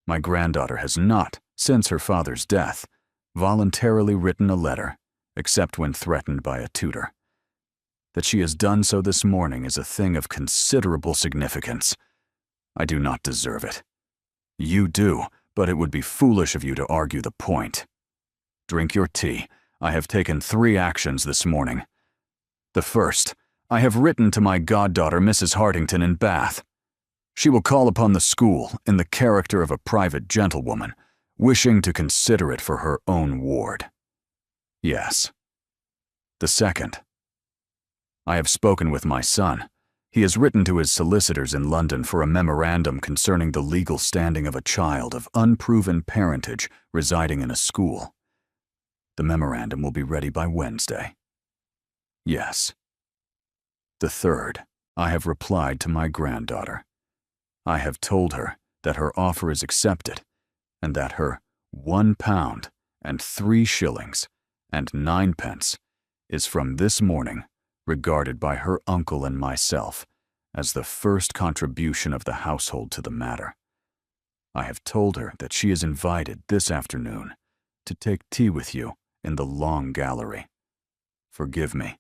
My granddaughter has not, since her father's death, voluntarily written a letter, except when threatened by a tutor. That she has done so this morning is a thing of considerable significance. I do not deserve it. You do, but it would be foolish of you to argue the point. Drink your tea. I have taken 3 actions this morning. The first, I have written to my goddaughter, Mrs. Hartington, in Bath. She will call upon the school in the character of a private gentlewoman, wishing to consider it for her own ward. Yes. The second, I have spoken with my son. He has written to his solicitors in London for a memorandum concerning the legal standing of a child of unproven parentage residing in a school. The memorandum will be ready by Wednesday. Yes. The third, I have replied to my granddaughter. I have told her that her offer is accepted and that her £1 and 3 shillings and 9 pence is from this morning regarded by her uncle and myself as the first contribution of the household to the matter. I have told her that she is invited this afternoon to take tea with you in the long gallery. Forgive me.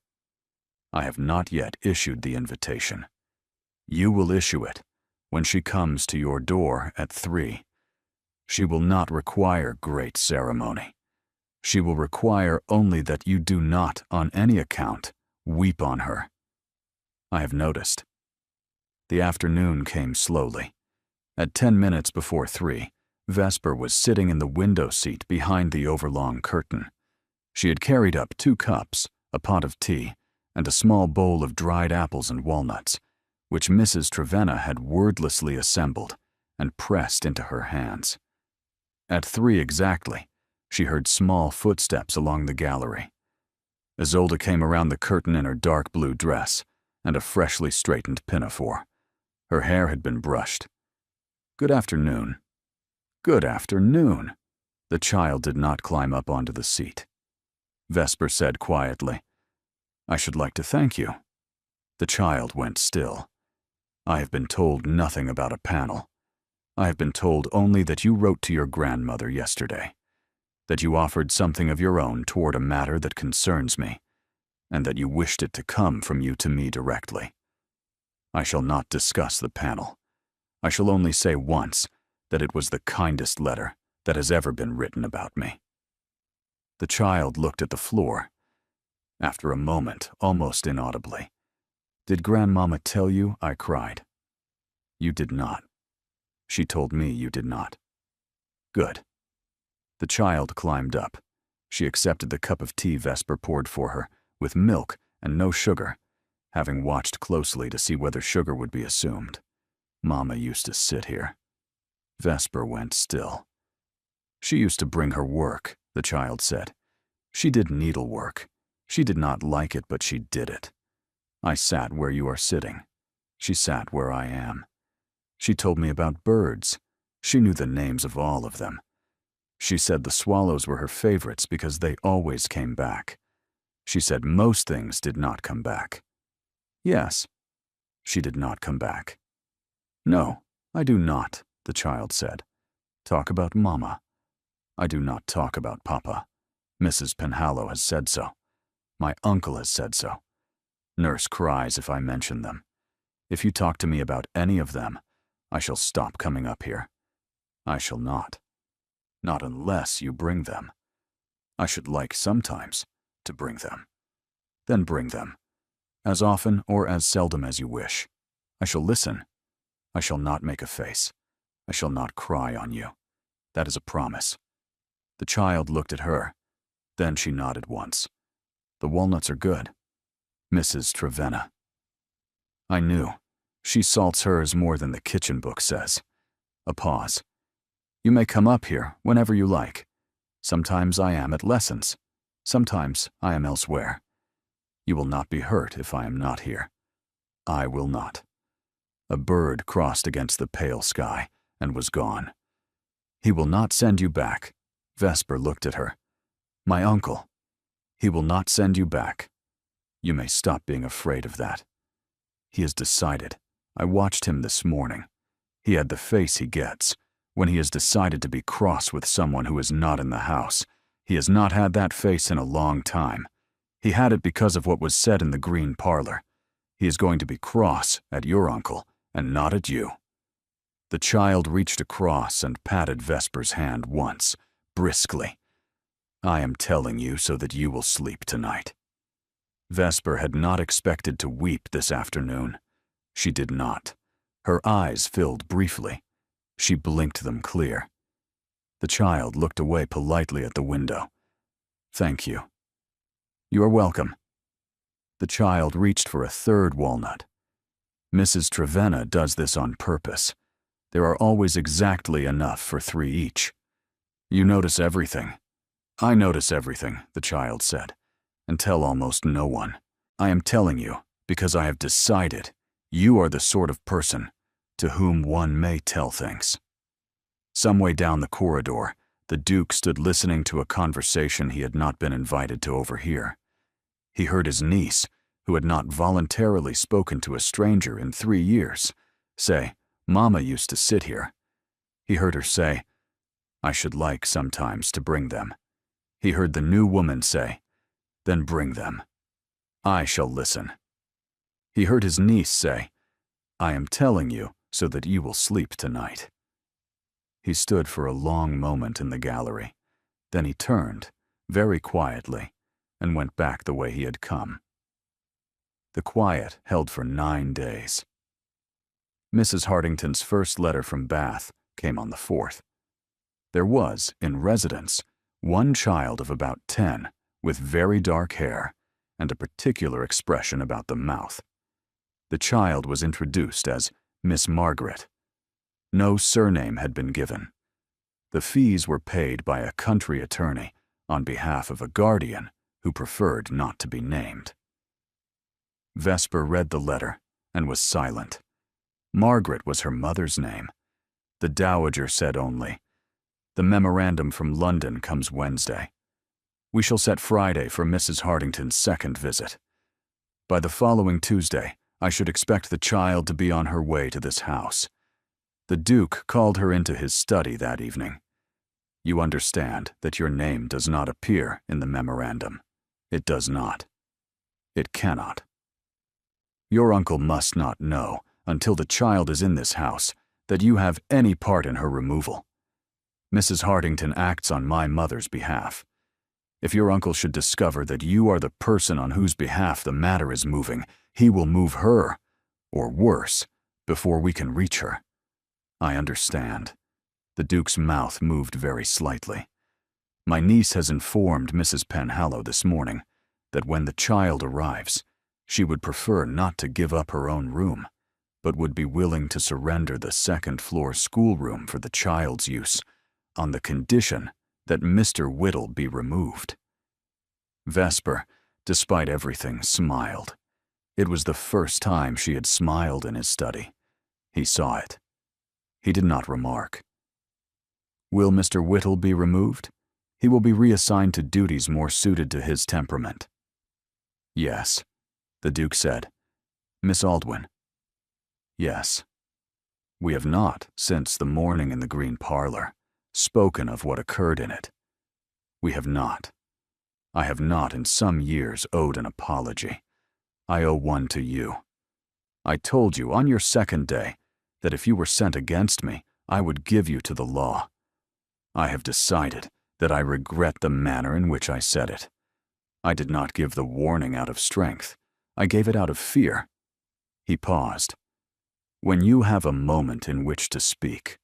I have not yet issued the invitation. You will issue it when she comes to your door at 3. She will not require great ceremony. She will require only that you do not, on any account, weep on her. I have noticed. The afternoon came slowly. At 10 minutes before 3, Vesper was sitting in the window seat behind the overlong curtain. She had carried up 2 cups, a pot of tea, and a small bowl of dried apples and walnuts, which Mrs. Trevenna had wordlessly assembled and pressed into her hands. At 3 exactly, she heard small footsteps along the gallery. Isolde came around the curtain in her dark blue dress and a freshly straightened pinafore. Her hair had been brushed. Good afternoon. Good afternoon. The child did not climb up onto the seat. Vesper said quietly, I should like to thank you. The child went still. I have been told nothing about a panel. I have been told only that you wrote to your grandmother yesterday. that you offered something of your own toward a matter that concerns me, and that you wished it to come from you to me directly. I shall not discuss the panel. I shall only say once that it was the kindest letter that has ever been written about me." The child looked at the floor. After a moment, almost inaudibly, "Did Grandmama tell you?" I cried. "You did not. She told me you did not." "Good." The child climbed up. She accepted the cup of tea Vesper poured for her, with milk and no sugar, having watched closely to see whether sugar would be assumed. Mama used to sit here. Vesper went still. "She used to bring her work," the child said. "She did needlework. She did not like it, but she did it. I sat where you are sitting. She sat where I am. She told me about birds. She knew the names of all of them. She said the swallows were her favorites because they always came back. She said most things did not come back. Yes, she did not come back." "No, I do not," the child said. "Talk about Mama. I do not talk about Papa. Mrs. Penhallow has said so. My uncle has said so. Nurse cries if I mention them. If you talk to me about any of them, I shall stop coming up here. I shall not. Not unless you bring them. I should like sometimes to bring them. Then bring them, as often or as seldom as you wish. I shall listen. I shall not make a face. I shall not cry on you. That is a promise." The child looked at her. Then she nodded once. "The walnuts are good. Mrs. Trevenna." I knew. She salts hers more than the kitchen book says. A pause. "You may come up here whenever you like. Sometimes I am at lessons. Sometimes I am elsewhere. You will not be hurt if I am not here. I will not." A bird crossed against the pale sky and was gone. "He will not send you back." Vesper looked at her. "My uncle. He will not send you back. You may stop being afraid of that. He has decided. I watched him this morning. He had the face he gets when he has decided to be cross with someone who is not in the house. He has not had that face in a long time. He had it because of what was said in the green parlor. He is going to be cross at your uncle and not at you." The child reached across and patted Vesper's hand once, briskly. "I am telling you so that you will sleep tonight." Vesper had not expected to weep this afternoon. She did not. Her eyes filled briefly. She blinked them clear. The child looked away politely at the window. "Thank you." "You are welcome." The child reached for a third walnut. Mrs. Trevenna does this on purpose. There are always exactly enough for 3 each. "You notice everything." "I notice everything," the child said, "and tell almost no one. I am telling you because I have decided you are the sort of person to whom one may tell things." Some way down the corridor, the Duke stood listening to a conversation he had not been invited to overhear. He heard his niece, who had not voluntarily spoken to a stranger in 3 years, say, "Mama used to sit here." He heard her say, "I should like sometimes to bring them." He heard the new woman say, "Then bring them. I shall listen." He heard his niece say, "I am telling you so that you will sleep tonight." He stood for a long moment in the gallery. Then he turned, very quietly, and went back the way he had come. The quiet held for 9 days. Mrs. Hartington's first letter from Bath came on the 4th. There was, in residence, one child of about 10, with very dark hair and a particular expression about the mouth. The child was introduced as Miss Margaret. No surname had been given. The fees were paid by a country attorney on behalf of a guardian who preferred not to be named. Vesper read the letter and was silent. Margaret was her mother's name. The dowager said only, "The memorandum from London comes Wednesday. We shall set Friday for Mrs. Hartington's second visit. By the following Tuesday, I should expect the child to be on her way to this house." The Duke called her into his study that evening. You understand that your name does not appear in the memorandum. It does not. It cannot. Your uncle must not know, until the child is in this house, that you have any part in her removal. Mrs. Hartington acts on my mother's behalf. If your uncle should discover that you are the person on whose behalf the matter is moving, he will move her, or worse, before we can reach her. I understand. The Duke's mouth moved very slightly. My niece has informed Mrs. Penhallow this morning that when the child arrives, she would prefer not to give up her own room, but would be willing to surrender the second-floor schoolroom for the child's use, on the condition that Mr. Whittle be removed. Vesper, despite everything, smiled. It was the first time she had smiled in his study. He saw it. He did not remark. Will Mr. Whittle be removed? He will be reassigned to duties more suited to his temperament. Yes, the Duke said. Miss Aldwyn. Yes. We have not, since the morning in the green parlor, spoken of what occurred in it. We have not. I have not in some years owed an apology. I owe one to you. I told you on your second day that if you were sent against me, I would give you to the law. I have decided that I regret the manner in which I said it. I did not give the warning out of strength. I gave it out of fear. He paused. When you have a moment in which to speak,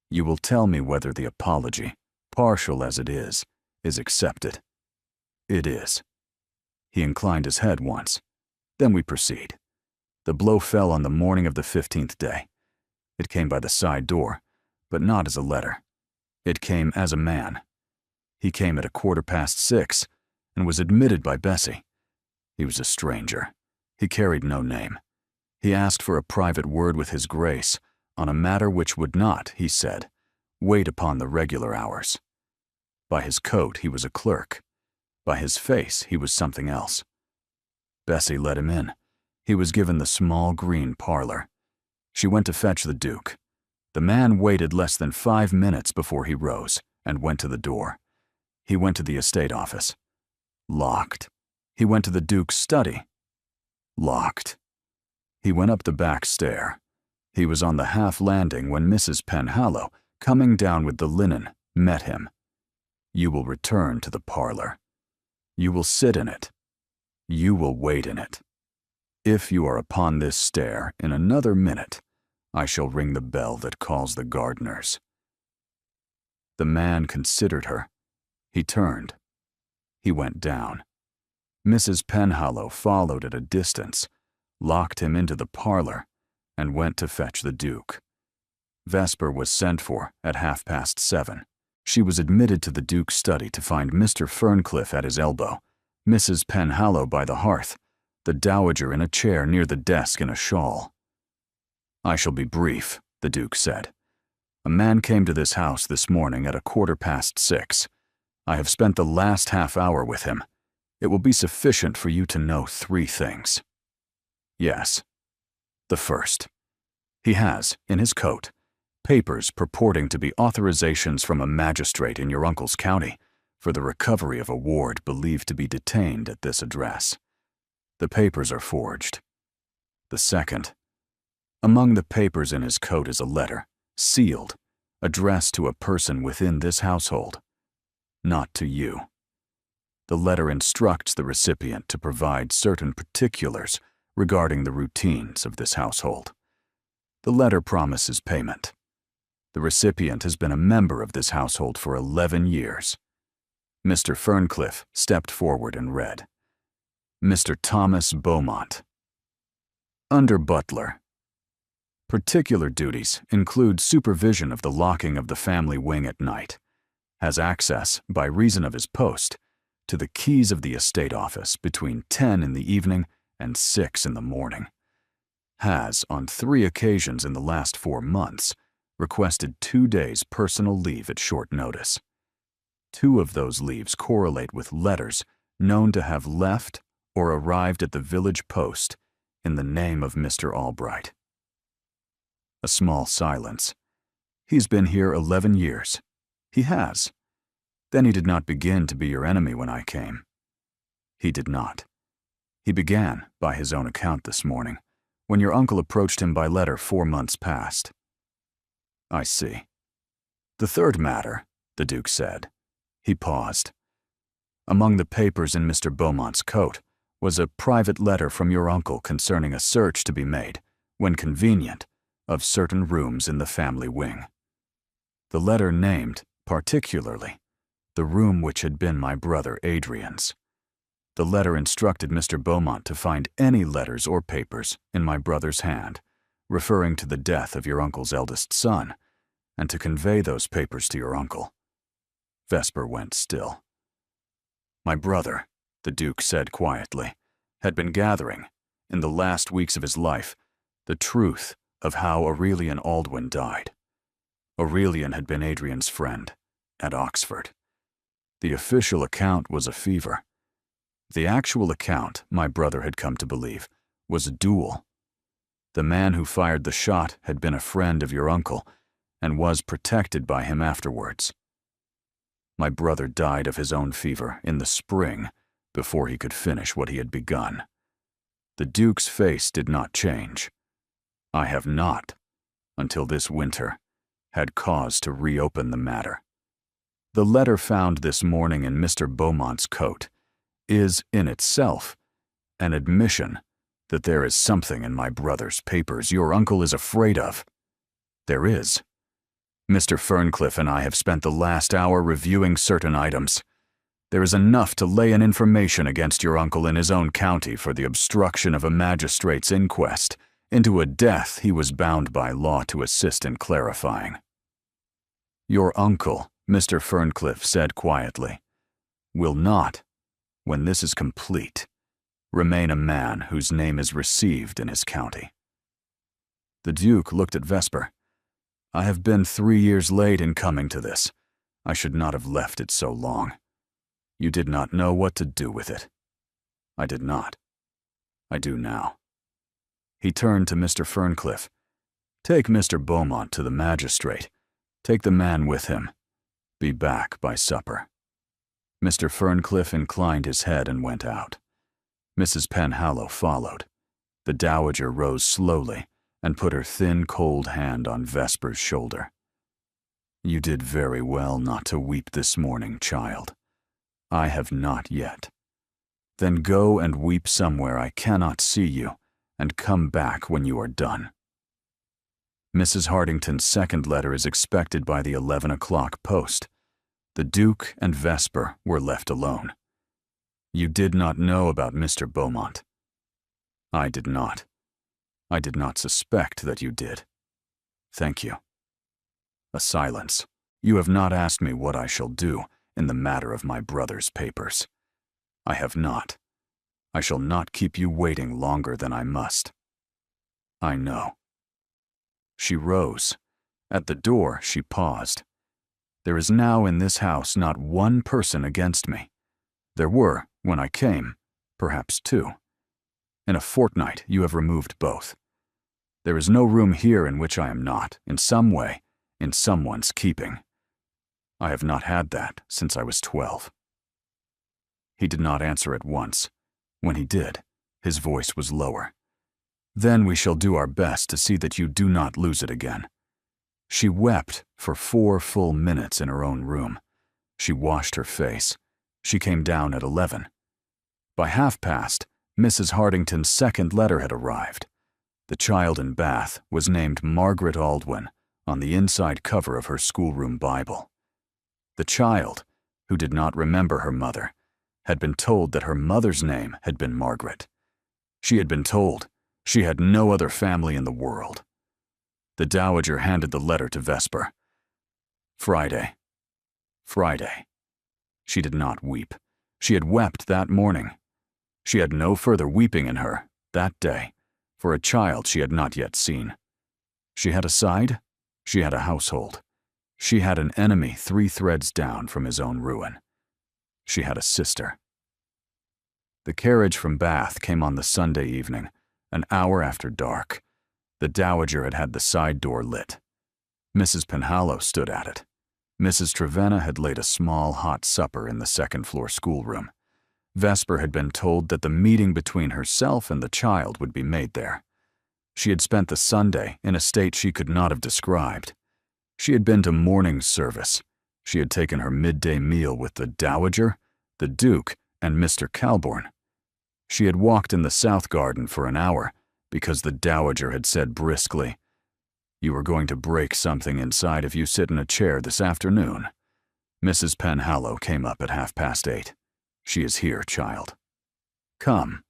you will tell me whether the apology, partial as it is accepted. It is. He inclined his head once. Then we proceed. The blow fell on the morning of the 15th day. It came by the side door, but not as a letter. It came as a man. He came at 6:15 and was admitted by Bessie. He was a stranger. He carried no name. He asked for a private word with His Grace on a matter which would not, he said, wait upon the regular hours. By his coat he was a clerk. By his face he was something else. Bessie let him in. He was given the small green parlor. She went to fetch the Duke. The man waited less than 5 minutes before he rose and went to the door. He went to the estate office. Locked. He went to the Duke's study. Locked. He went up the back stair. He was on the half landing when Mrs. Penhallow, coming down with the linen, met him. You will return to the parlor. You will sit in it. You will wait in it. If you are upon this stair in another minute, I shall ring the bell that calls the gardeners. The man considered her. He turned. He went down. Mrs. Penhallow followed at a distance, locked him into the parlor, and went to fetch the Duke. Vesper was sent for at 7:30. She was admitted to the Duke's study to find Mr. Ferncliff at his elbow, Mrs. Penhallow by the hearth, the Dowager in a chair near the desk in a shawl. I shall be brief, the Duke said. A man came to this house this morning at 6:15. I have spent the last half hour with him. It will be sufficient for you to know 3 things. Yes. The first. He has, in his coat, papers purporting to be authorizations from a magistrate in your uncle's county for the recovery of a ward believed to be detained at this address. The papers are forged. The second. Among the papers in his coat is a letter, sealed, addressed to a person within this household, not to you. The letter instructs the recipient to provide certain particulars regarding the routines of this household. The letter promises payment. The recipient has been a member of this household for 11 years. Mr. Ferncliff stepped forward and read, Mr. Thomas Beaumont. Under butler. Particular duties include supervision of the locking of the family wing at night. Has access, by reason of his post, to the keys of the estate office between 10 in the evening and 6 in the morning. Has, on 3 occasions in the last 4 months, requested 2 days' personal leave at short notice. 2 of those leaves correlate with letters known to have left or arrived at the village post in the name of Mr. Albright. A small silence. He's been here 11 years. He has. Then he did not begin to be your enemy when I came. He did not. He began, by his own account this morning, when your uncle approached him by letter 4 months past. I see. The third matter, the Duke said. He paused. Among the papers in Mr. Beaumont's coat was a private letter from your uncle concerning a search to be made, when convenient, of certain rooms in the family wing. The letter named, particularly, the room which had been my brother Adrian's. The letter instructed Mr. Beaumont to find any letters or papers in my brother's hand, referring to the death of your uncle's eldest son, and to convey those papers to your uncle. Vesper went still. My brother, the Duke said quietly, had been gathering, in the last weeks of his life, the truth of how Aurelian Aldwyn died. Aurelian had been Adrian's friend, at Oxford. The official account was a fever. The actual account, my brother had come to believe, was a duel. The man who fired the shot had been a friend of your uncle, and was protected by him afterwards. My brother died of his own fever in the spring, before he could finish what he had begun. The Duke's face did not change. I have not, until this winter, had cause to reopen the matter. The letter found this morning in Mr. Beaumont's coat is, in itself, an admission that there is something in my brother's papers your uncle is afraid of. There is. Mr. Ferncliff and I have spent the last hour reviewing certain items. There is enough to lay an information against your uncle in his own county for the obstruction of a magistrate's inquest into a death he was bound by law to assist in clarifying. Your uncle, Mr. Ferncliff said quietly, will not, when this is complete, remain a man whose name is received in his county. The Duke looked at Vesper. I have been 3 years late in coming to this. I should not have left it so long. You did not know what to do with it. I did not. I do now. He turned to Mr. Ferncliff. Take Mr. Beaumont to the magistrate. Take the man with him. Be back by supper. Mr. Ferncliff inclined his head and went out. Mrs. Penhallow followed. The Dowager rose slowly and put her thin, cold hand on Vesper's shoulder. You did very well not to weep this morning, child. I have not yet. Then go and weep somewhere I cannot see you, and come back when you are done. Mrs. Hartington's second letter is expected by the 11 o'clock post. The Duke and Vesper were left alone. You did not know about Mr. Beaumont. I did not. I did not suspect that you did. Thank you. A silence. You have not asked me what I shall do in the matter of my brother's papers. I have not. I shall not keep you waiting longer than I must. I know. She rose. At the door, she paused. There is now in this house not one person against me. There were, when I came, perhaps 2. In a fortnight, you have removed both. There is no room here in which I am not, in some way, in someone's keeping. I have not had that since I was 12. He did not answer at once. When he did, his voice was lower. Then we shall do our best to see that you do not lose it again. She wept for 4 full minutes in her own room. She washed her face. She came down at 11. By 1:30, Mrs. Hartington's second letter had arrived. The child in Bath was named Margaret Aldwyn on the inside cover of her schoolroom Bible. The child, who did not remember her mother, had been told that her mother's name had been Margaret. She had been told she had no other family in the world. The Dowager handed the letter to Vesper. Friday. Friday. She did not weep. She had wept that morning. She had no further weeping in her, that day, for a child she had not yet seen. She had a side. She had a household. She had an enemy 3 threads down from his own ruin. She had a sister. The carriage from Bath came on the Sunday evening, an hour after dark. The Dowager had had the side door lit. Mrs. Penhallow stood at it. Mrs. Trevenna had laid a small, hot supper in the second-floor schoolroom. Vesper had been told that the meeting between herself and the child would be made there. She had spent the Sunday in a state she could not have described. She had been to morning service. She had taken her midday meal with the Dowager, the Duke, and Mr. Calbourne. She had walked in the South Garden for an hour because the Dowager had said briskly, "You are going to break something inside if you sit in a chair this afternoon." Mrs. Penhallow came up at 8:30. "She is here, child. Come."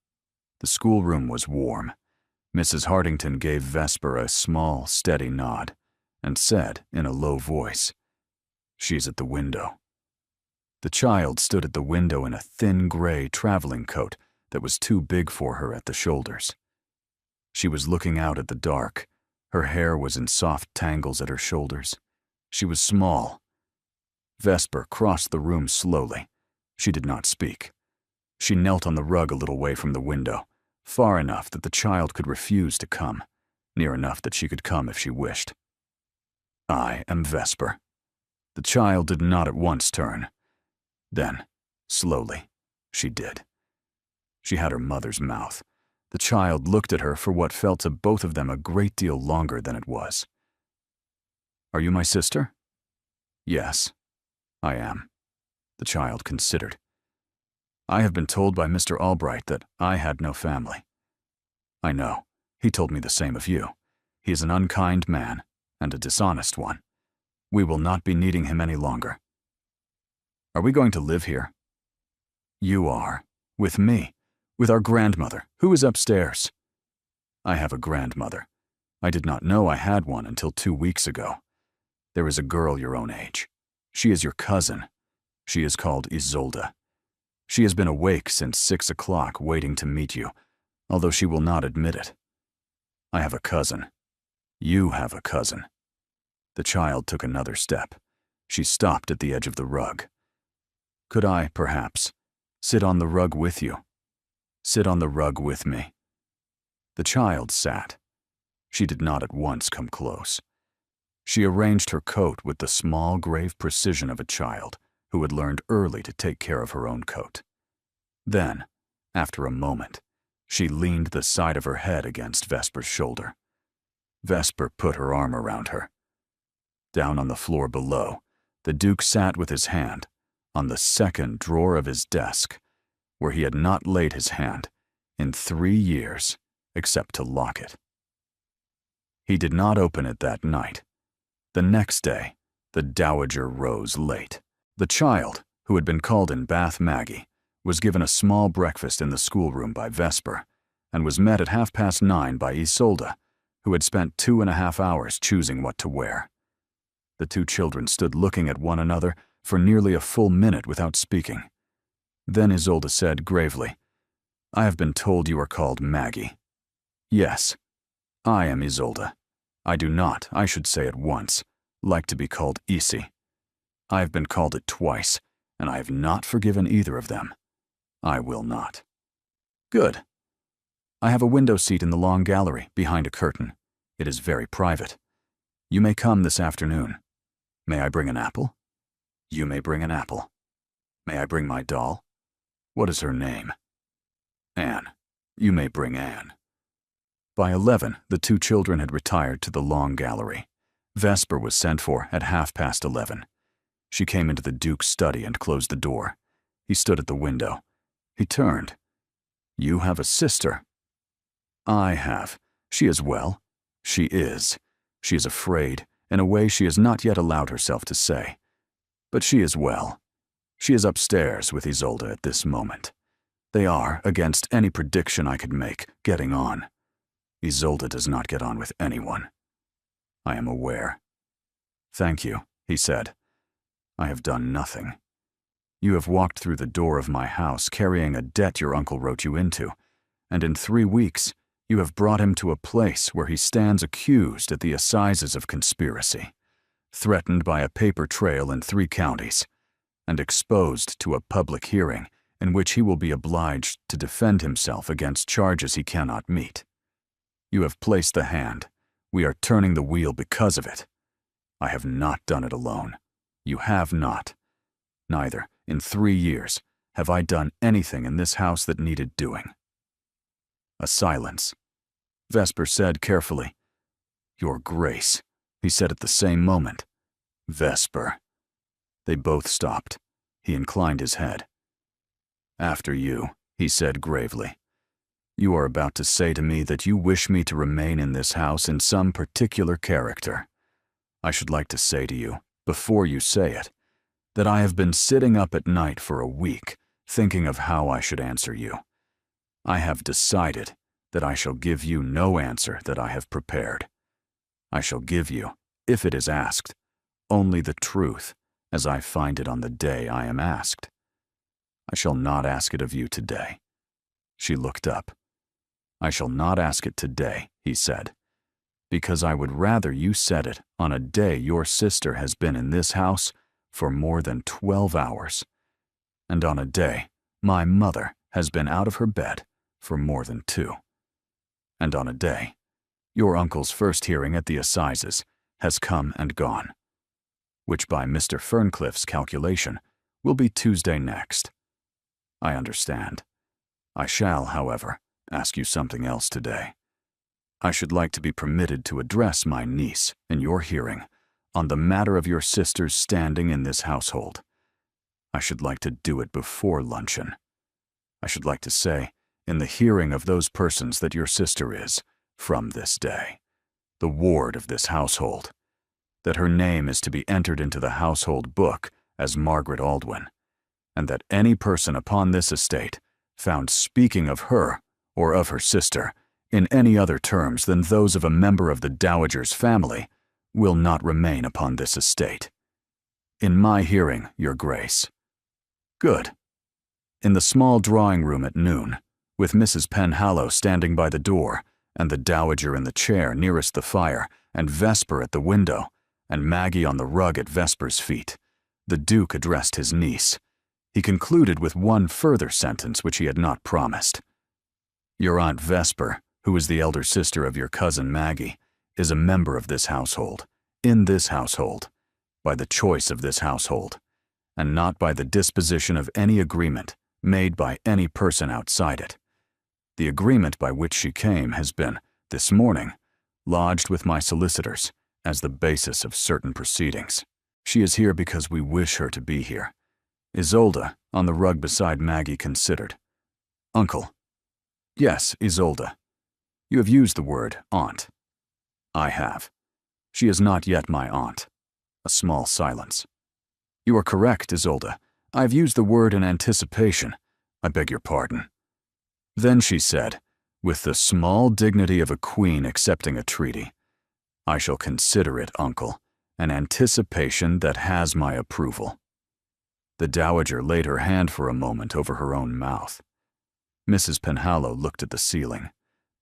The schoolroom was warm. Mrs. Hartington gave Vesper a small, steady nod and said in a low voice, "She's at the window." The child stood at the window in a thin gray traveling coat that was too big for her at the shoulders. She was looking out at the dark. Her hair was in soft tangles at her shoulders. She was small. Vesper crossed the room slowly. She did not speak. She knelt on the rug a little way from the window, far enough that the child could refuse to come, near enough that she could come if she wished. "I am Vesper." The child did not at once turn. Then, slowly, she did. She had her mother's mouth. The child looked at her for what felt to both of them a great deal longer than it was. "Are you my sister?" "Yes, I am." The child considered. "I have been told by Mr. Albright that I had no family." "I know. He told me the same of you. He is an unkind man, and a dishonest one. We will not be needing him any longer." "Are we going to live here?" "You are. With me. With our grandmother, who is upstairs." "I have a grandmother. I did not know I had one until 2 weeks ago. There is a girl your own age. She is your cousin. She is called Isolde. She has been awake since 6 o'clock waiting to meet you, although she will not admit it. I have a cousin. You have a cousin." The child took another step. She stopped at the edge of the rug. "Could I, perhaps, sit on the rug with you? Sit on the rug with me." The child sat. She did not at once come close. She arranged her coat with the small, grave precision of a child who had learned early to take care of her own coat. Then, after a moment, she leaned the side of her head against Vesper's shoulder. Vesper put her arm around her. Down on the floor below, the Duke sat with his hand on the second drawer of his desk, where he had not laid his hand in 3 years except to lock it. He did not open it that night. The next day, the Dowager rose late. The child, who had been called in Bath Maggie, was given a small breakfast in the schoolroom by Vesper, and was met at 9:30 by Isolde, who had spent 2.5 hours choosing what to wear. The two children stood looking at one another for nearly a full minute without speaking. Then Isolde said gravely, "I have been told you are called Maggie." "Yes, I am Isolde. I do not, I should say at once, like to be called Isi. I have been called it twice, and I have not forgiven either of them. I will not." "Good. I have a window seat in the long gallery, behind a curtain. It is very private. You may come this afternoon. May I bring an apple?" "You may bring an apple. May I bring my doll?" "What is her name?" "Anne. You may bring Anne." By 11, the two children had retired to the long gallery. Vesper was sent for at 11:30. She came into the Duke's study and closed the door. He stood at the window. He turned. "You have a sister." "I have. She is well. She is. She is afraid, in a way she has not yet allowed herself to say. But she is well. She is upstairs with Isolde at this moment. They are, against any prediction I could make, getting on. Isolde does not get on with anyone. I am aware." "Thank you," he said. "I have done nothing. You have walked through the door of my house carrying a debt your uncle wrote you into, and in 3 weeks you have brought him to a place where he stands accused at the assizes of conspiracy, threatened by a paper trail in 3 counties, and exposed to a public hearing in which he will be obliged to defend himself against charges he cannot meet. You have placed the hand. We are turning the wheel because of it. I have not done it alone. You have not. Neither, in 3 years, have I done anything in this house that needed doing." A silence. Vesper said carefully, "Your Grace," he said at the same moment. "Vesper." They both stopped. He inclined his head. "After you," he said gravely. "You are about to say to me that you wish me to remain in this house in some particular character. I should like to say to you, before you say it, that I have been sitting up at night for a week, thinking of how I should answer you. I have decided that I shall give you no answer that I have prepared. I shall give you, if it is asked, only the truth, as I find it on the day I am asked. I shall not ask it of you today." She looked up. "I shall not ask it today," he said, "because I would rather you said it on a day your sister has been in this house for more than 12 hours, and on a day my mother has been out of her bed for more than 2, and on a day your uncle's first hearing at the assizes has come and gone, which by Mr. Ferncliffe's calculation will be Tuesday next. I understand. I shall, however, ask you something else today. I should like to be permitted to address my niece in your hearing on the matter of your sister's standing in this household. I should like to do it before luncheon. I should like to say, in the hearing of those persons that your sister is, from this day, the ward of this household, that her name is to be entered into the household book as Margaret Aldwyn, and that any person upon this estate found speaking of her or of her sister in any other terms than those of a member of the dowager's family will not remain upon this estate. In my hearing, your Grace." "Good." In the small drawing room at noon, with Mrs. Penhallow standing by the door, and the dowager in the chair nearest the fire, and Vesper at the window, and Maggie on the rug at Vesper's feet, the Duke addressed his niece. He concluded with one further sentence which he had not promised. "Your Aunt Vesper, who is the elder sister of your cousin Maggie, is a member of this household, in this household, by the choice of this household, and not by the disposition of any agreement made by any person outside it. The agreement by which she came has been, this morning, lodged with my solicitors as the basis of certain proceedings. She is here because we wish her to be here." Isolde, on the rug beside Maggie, considered. "Uncle." "Yes, Isolde. You have used the word aunt." "I have. She is not yet my aunt." A small silence. "You are correct, Isolde. I have used the word in anticipation. I beg your pardon." Then she said, with the small dignity of a queen accepting a treaty, "I shall consider it, uncle, an anticipation that has my approval." The dowager laid her hand for a moment over her own mouth. Mrs. Penhallow looked at the ceiling.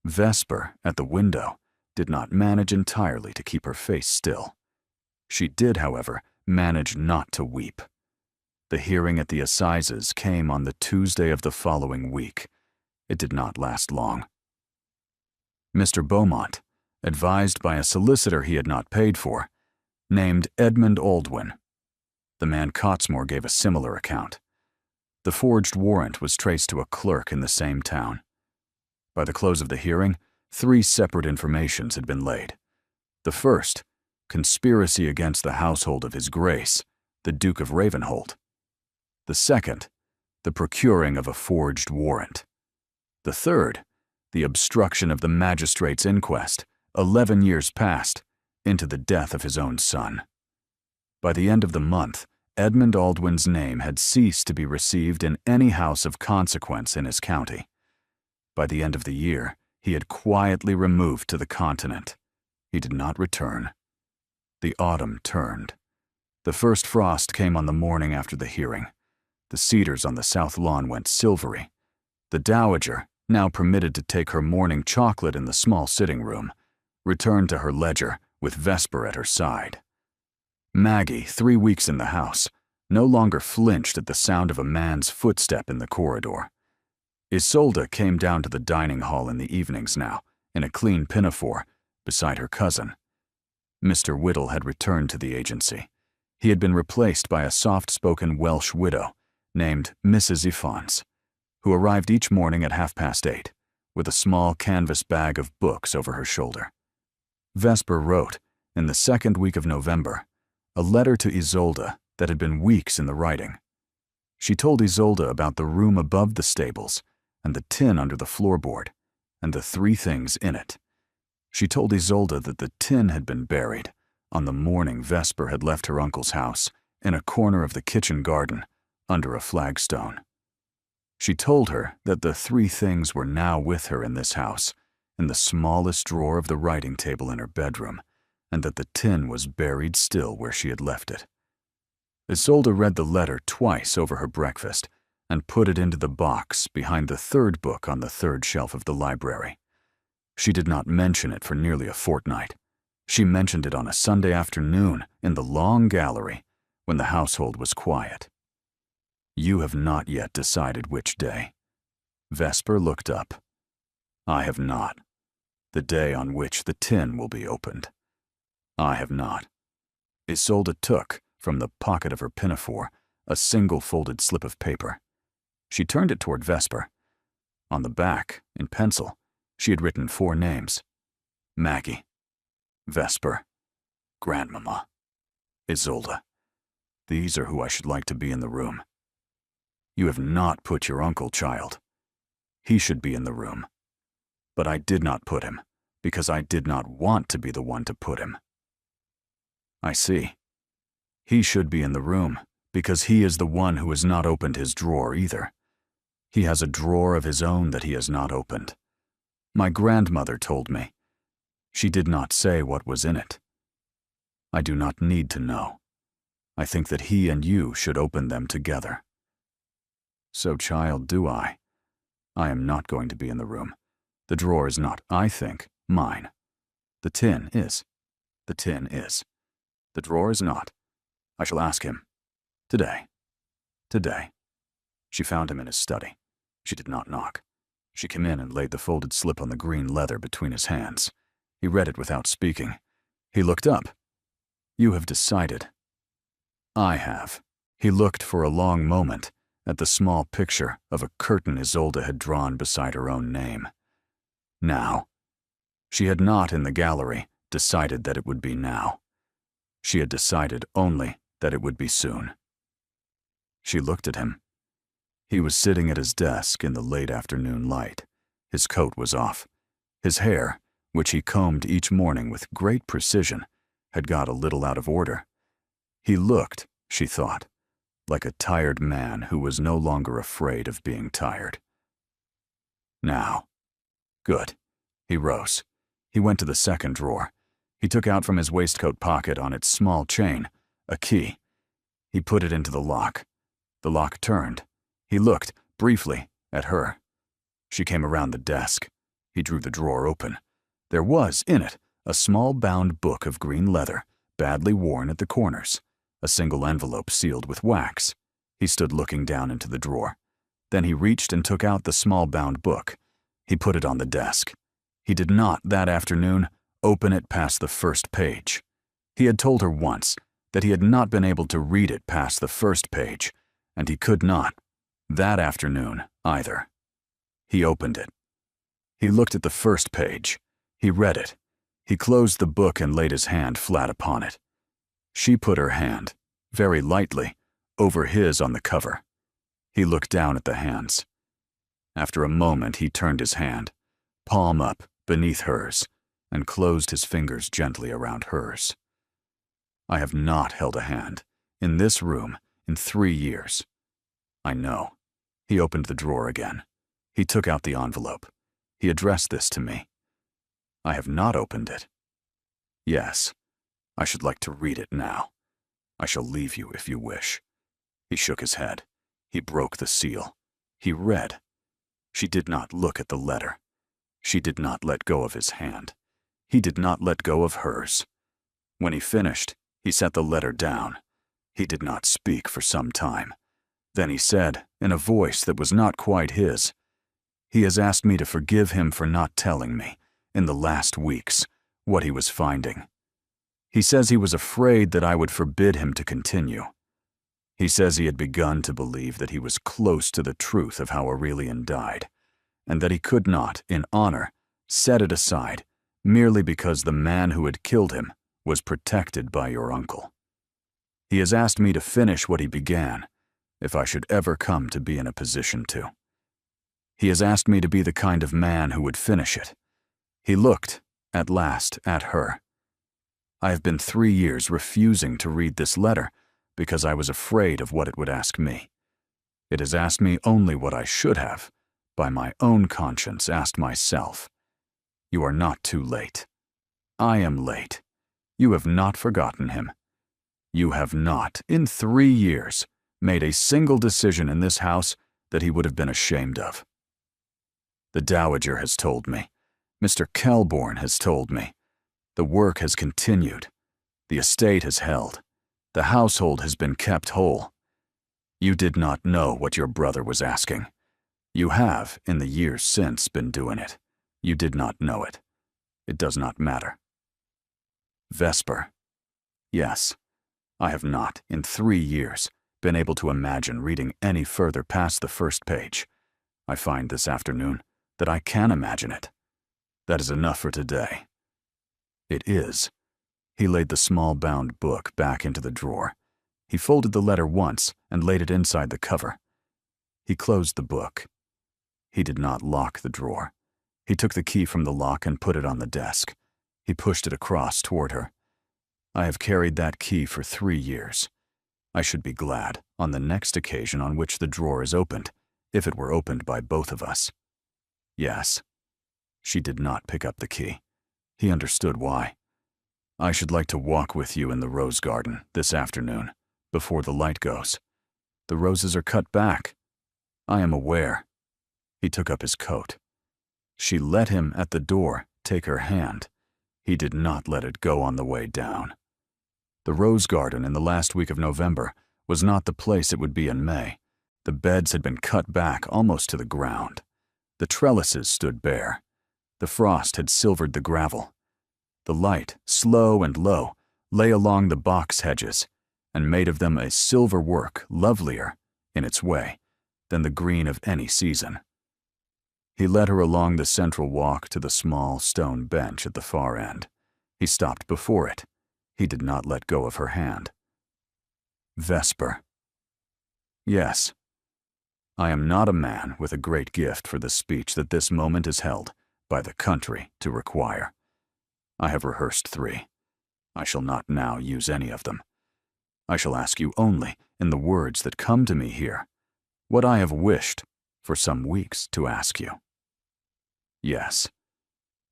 Vesper, at the window, did not manage entirely to keep her face still. She did, however, manage not to weep. The hearing at the assizes came on the Tuesday of the following week. It did not last long. Mr. Beaumont, advised by a solicitor he had not paid for, named Edmund Aldwyn. The man Cottesmore gave a similar account. The forged warrant was traced to a clerk in the same town. By the close of the hearing, 3 separate informations had been laid. The first, conspiracy against the household of His Grace, the Duke of Ravenholt. The second, the procuring of a forged warrant. The third, the obstruction of the magistrate's inquest, 11 years past, into the death of his own son. By the end of the month, Edmund Aldwyn's name had ceased to be received in any house of consequence in his county. By the end of the year, he had quietly removed to the continent. He did not return. The autumn turned. The first frost came on the morning after the hearing. The cedars on the south lawn went silvery. The dowager, now permitted to take her morning chocolate in the small sitting room, returned to her ledger with Vesper at her side. Maggie, 3 weeks in the house, no longer flinched at the sound of a man's footstep in the corridor. Isolde came down to the dining hall in the evenings now, in a clean pinafore, beside her cousin. Mr. Whittle had returned to the agency. He had been replaced by a soft-spoken Welsh widow named Mrs. Iffons, who arrived each morning at 8:30 with a small canvas bag of books over her shoulder. Vesper wrote, in the second week of November, a letter to Isolde that had been weeks in the writing. She told Isolde about the room above the stables and the tin under the floorboard and the 3 things in it. She told Isolde that the tin had been buried on the morning Vesper had left her uncle's house in a corner of the kitchen garden under a flagstone. She told her that the 3 things were now with her in this house, in the smallest drawer of the writing table in her bedroom, and that the tin was buried still where she had left it. Isolde read the letter twice over her breakfast and put it into the box behind the 3rd book on the 3rd shelf of the library. She did not mention it for nearly a fortnight. She mentioned it on a Sunday afternoon in the long gallery when the household was quiet. You have not yet decided which day. Vesper looked up. I have not. The day on which the tin will be opened. I have not. Isolde took, from the pocket of her pinafore, a single folded slip of paper. She turned it toward Vesper. On the back, in pencil, she had written 4 names. Maggie, Vesper, Grandmama, Isolde. These are who I should like to be in the room. You have not put your uncle, child. He should be in the room. But I did not put him, because I did not want to be the one to put him. I see. He should be in the room, because he is the one who has not opened his drawer either. He has a drawer of his own that he has not opened. My grandmother told me. She did not say what was in it. I do not need to know. I think that he and you should open them together. So, child, do I. I am not going to be in the room. The drawer is not, I think, mine. The tin is. The tin is. The drawer is not. I shall ask him. Today. Today. She found him in his study. She did not knock. She came in and laid the folded slip on the green leather between his hands. He read it without speaking. He looked up. You have decided. I have. He looked for a long moment at the small picture of a curtain Isolde had drawn beside her own name. Now. She had not, in the gallery, decided that it would be now. She had decided only that it would be soon. She looked at him. He was sitting at his desk in the late afternoon light. His coat was off. His hair, which he combed each morning with great precision, had got a little out of order. He looked, she thought, like a tired man who was no longer afraid of being tired. Now. Good. He rose. He went to the 2nd drawer. He took out from his waistcoat pocket on its small chain a key. He put it into the lock. The lock turned. He looked, briefly, at her. She came around the desk. He drew the drawer open. There was, in it, a small bound book of green leather, badly worn at the corners, a single envelope sealed with wax. He stood looking down into the drawer. Then he reached and took out the small bound book. He put it on the desk. He did not, that afternoon, open it past the 1st page. He had told her once that he had not been able to read it past the 1st page, and he could not, that afternoon, either. He opened it. He looked at the 1st page. He read it. He closed the book and laid his hand flat upon it. She put her hand, very lightly, over his on the cover. He looked down at the hands. After a moment, he turned his hand, palm up, beneath hers, and closed his fingers gently around hers. I have not held a hand, in this room, in 3 years. I know. He opened the drawer again. He took out the envelope. He addressed this to me. I have not opened it. Yes. I should like to read it now. I shall leave you if you wish. He shook his head. He broke the seal. He read. She did not look at the letter. She did not let go of his hand. He did not let go of hers. When he finished, he set the letter down. He did not speak for some time. Then he said, in a voice that was not quite his, "He has asked me to forgive him for not telling me, in the last weeks, what he was finding." He says he was afraid that I would forbid him to continue. He says he had begun to believe that he was close to the truth of how Aurelian died, and that he could not, in honor, set it aside merely because the man who had killed him was protected by your uncle. He has asked me to finish what he began, if I should ever come to be in a position to. He has asked me to be the kind of man who would finish it. He looked, at last, at her. I have been 3 years refusing to read this letter because I was afraid of what it would ask me. It has asked me only what I should have, by my own conscience, asked myself. You are not too late. I am late. You have not forgotten him. You have not, in 3 years, made a single decision in this house that he would have been ashamed of. The Dowager has told me. Mr. Kelbourne has told me. The work has continued. The estate has held. The household has been kept whole. You did not know what your brother was asking. You have, in the years since, been doing it. You did not know it. It does not matter. Vesper. Yes, I have not, in 3 years, been able to imagine reading any further past the first page. I find this afternoon that I can imagine it. That is enough for today. It is. He laid the small bound book back into the drawer. He folded the letter once and laid it inside the cover. He closed the book. He did not lock the drawer. He took the key from the lock and put it on the desk. He pushed it across toward her. I have carried that key for 3 years. I should be glad, on the next occasion on which the drawer is opened, if it were opened by both of us. Yes. She did not pick up the key. He understood why. I should like to walk with you in the rose garden this afternoon, before the light goes. The roses are cut back. I am aware. He took up his coat. She let him, at the door, take her hand. He did not let it go on the way down. The rose garden in the last week of November was not the place it would be in May. The beds had been cut back almost to the ground. The trellises stood bare. The frost had silvered the gravel. The light, slow and low, lay along the box hedges and made of them a silver work lovelier, in its way, than the green of any season. He led her along the central walk to the small stone bench at the far end. He stopped before it. He did not let go of her hand. Vesper. Yes. I am not a man with a great gift for the speech that this moment is held, by the country, to require. I have rehearsed 3. I shall not now use any of them. I shall ask you only, in the words that come to me here, what I have wished, for some weeks, to ask you. Yes,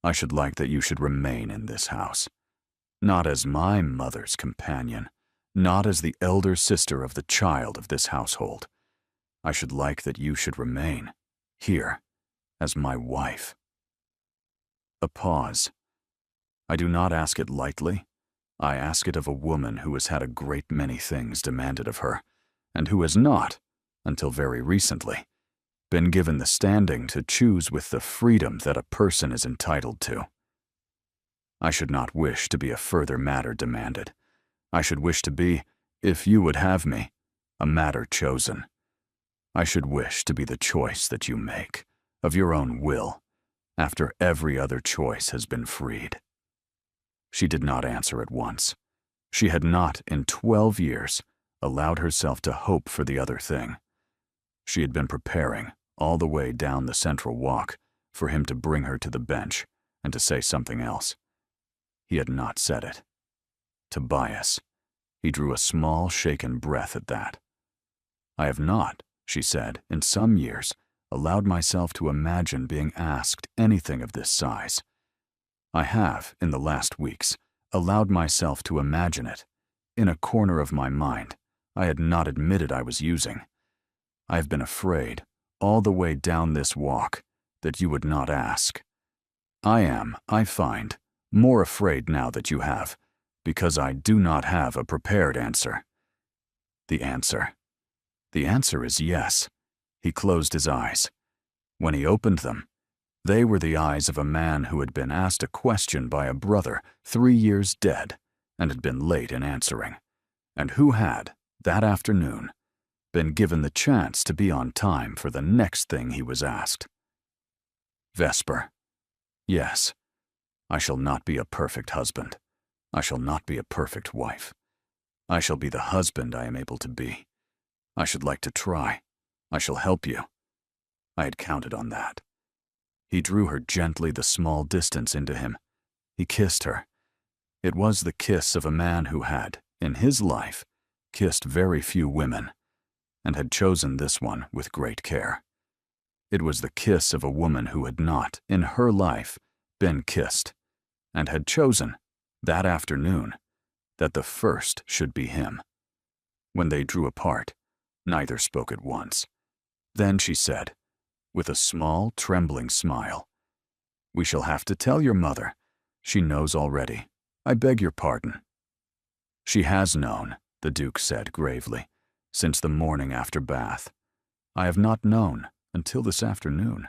I should like that you should remain in this house, not as my mother's companion, not as the elder sister of the child of this household. I should like that you should remain, here, as my wife. A pause. I do not ask it lightly. I ask it of a woman who has had a great many things demanded of her, and who has not, until very recently, been given the standing to choose with the freedom that a person is entitled to. I should not wish to be a further matter demanded. I should wish to be, if you would have me, a matter chosen. I should wish to be the choice that you make, of your own will, after every other choice has been freed. She did not answer at once. She had not, in 12 years, allowed herself to hope for the other thing. She had been preparing, all the way down the central walk, for him to bring her to the bench and to say something else. He had not said it. Tobias. He drew a small, shaken breath at that. I have not, she said, in some years, allowed myself to imagine being asked anything of this size. I have, in the last weeks, allowed myself to imagine it. In a corner of my mind, I had not admitted I was using. I have been afraid, all the way down this walk, that you would not ask. I am, I find, more afraid now that you have, because I do not have a prepared answer. The answer. The answer is yes. He closed his eyes. When he opened them, they were the eyes of a man who had been asked a question by a brother 3 years dead, and had been late in answering, and who had, that afternoon, been given the chance to be on time for the next thing he was asked. Vesper. Yes, I shall not be a perfect husband. I shall not be a perfect wife. I shall be the husband I am able to be. I should like to try. I shall help you. I had counted on that. He drew her gently the small distance into him. He kissed her. It was the kiss of a man who had, in his life, kissed very few women, and had chosen this one with great care. It was the kiss of a woman who had not, in her life, been kissed, and had chosen, that afternoon, that the first should be him. When they drew apart, neither spoke at once. Then she said, with a small, trembling smile, "We shall have to tell your mother. She knows already. I beg your pardon." "She has known," the Duke said gravely, "since the morning after bath. I have not known until this afternoon."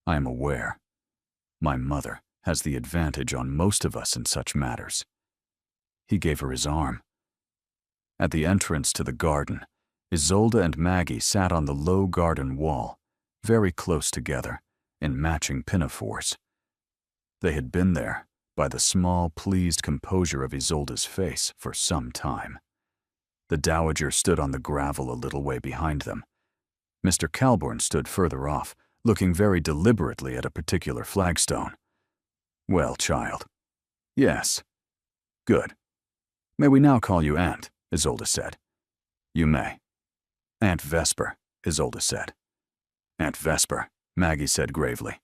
"I am aware. My mother has the advantage on most of us in such matters." He gave her his arm. At the entrance to the garden, Isolde and Maggie sat on the low garden wall, very close together, in matching pinafores. They had been there, by the small, pleased composure of Isolde's face, for some time. The Dowager stood on the gravel a little way behind them. Mr. Calbourne stood further off, looking very deliberately at a particular flagstone. "Well, child." "Yes." "Good. May we now call you Aunt?" Isolde said. "You may." "Aunt Vesper," Isolde said. "Aunt Vesper," Maggie said gravely.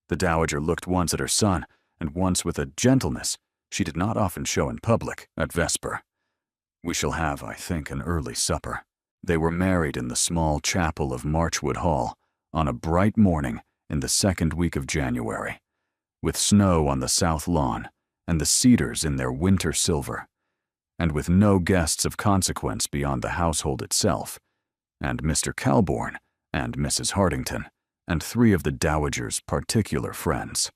The Dowager looked once at her son, and once with a gentleness she did not often show in public, at Vesper. "We shall have, I think, an early supper." They were married in the small chapel of Marchwood Hall on a bright morning in the second week of January, with snow on the south lawn and the cedars in their winter silver, and with no guests of consequence beyond the household itself, and Mr. Calbourne and Mrs. Hartington, and 3 of the Dowager's particular friends.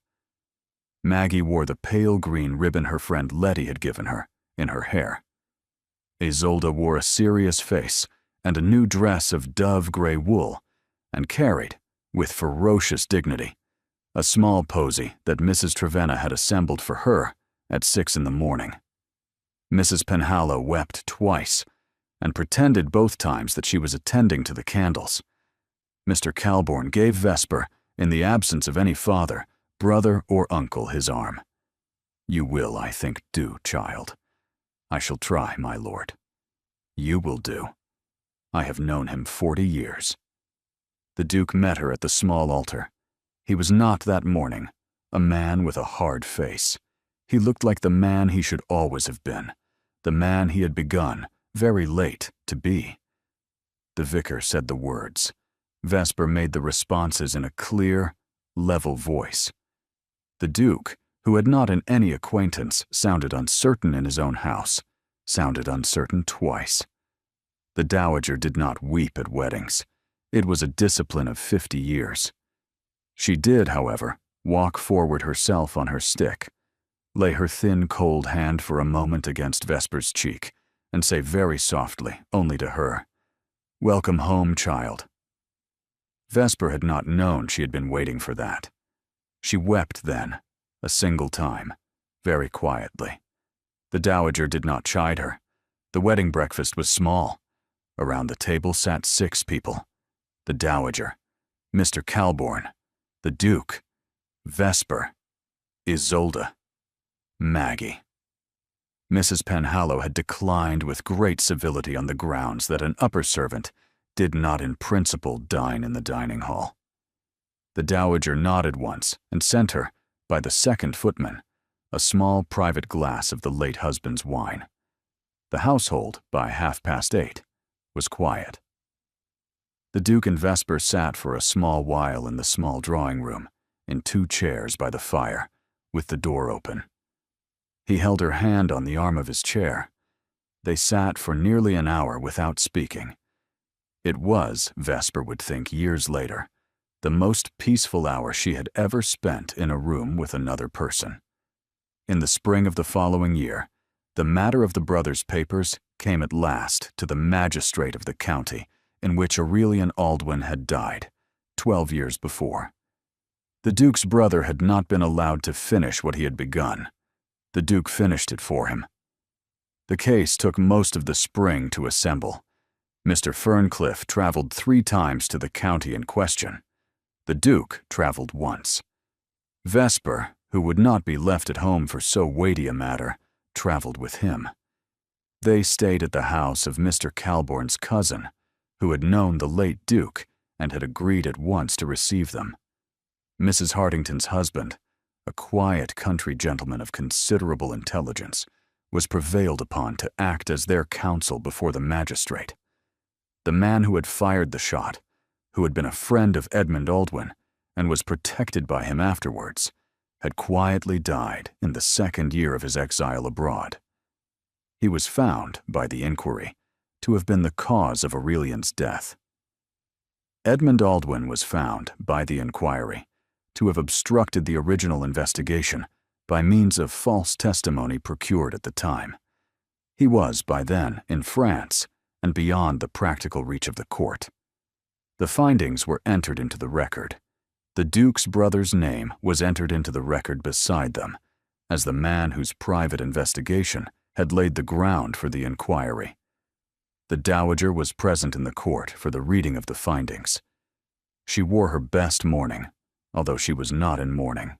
Maggie wore the pale green ribbon her friend Letty had given her, in her hair. Isolde wore a serious face and a new dress of dove-gray wool, and carried, with ferocious dignity, a small posy that Mrs. Trevenna had assembled for her at 6 in the morning. Mrs. Penhallow wept twice, and pretended both times that she was attending to the candles. Mr. Calbourne gave Vesper, in the absence of any father, brother, or uncle, his arm. "You will, I think, do, child." "I shall try, my lord." "You will do. I have known him 40 years. The Duke met her at the small altar. He was not that morning a man with a hard face. He looked like the man he should always have been, the man he had begun, very late, to be. The vicar said the words. Vesper made the responses in a clear, level voice. The Duke, who had not in any acquaintance sounded uncertain in his own house, sounded uncertain twice. The Dowager did not weep at weddings. It was a discipline of 50 years. She did, however, walk forward herself on her stick, lay her thin, cold hand for a moment against Vesper's cheek, and say very softly, only to her, "Welcome home, child." Vesper had not known she had been waiting for that. She wept then, a single time, very quietly. The Dowager did not chide her. The wedding breakfast was small. Around the table sat 6 people. The Dowager, Mr. Calbourne, the Duke, Vesper, Isolde, Maggie. Mrs. Penhallow had declined with great civility on the grounds that an upper servant did not in principle dine in the dining hall. The Dowager nodded once and sent her, by the second footman, a small private glass of the late husband's wine. The household, by 8:30, was quiet. The Duke and Vesper sat for a small while in the small drawing-room, in 2 chairs by the fire, with the door open. He held her hand on the arm of his chair. They sat for nearly an hour without speaking. It was, Vesper would think years later, the most peaceful hour she had ever spent in a room with another person. In the spring of the following year, The matter of the brothers' papers came at last to the magistrate of the county in which Aurelian Aldwin had died, 12 years before. The Duke's brother had not been allowed to finish what he had begun. The Duke finished it for him. The case took most of the spring to assemble. Mr. Ferncliff traveled 3 times to the county in question. The Duke traveled once. Vesper, who would not be left at home for so weighty a matter, traveled with him. They stayed at the house of Mr. Calbourne's cousin, who had known the late Duke and had agreed at once to receive them. Mrs. Hartington's husband, a quiet country gentleman of considerable intelligence, was prevailed upon to act as their counsel before the magistrate. The man who had fired the shot, who had been a friend of Edmund Aldwin and was protected by him afterwards, had quietly died in the 2nd year of his exile abroad. He was found, by the inquiry, to have been the cause of Aurelian's death. Edmund Aldwin was found, by the inquiry, to have obstructed the original investigation by means of false testimony procured at the time. He was, by then, in France and beyond the practical reach of the court. The findings were entered into the record. The Duke's brother's name was entered into the record beside them, as the man whose private investigation had laid the ground for the inquiry. The Dowager was present in the court for the reading of the findings. She wore her best mourning, although she was not in mourning.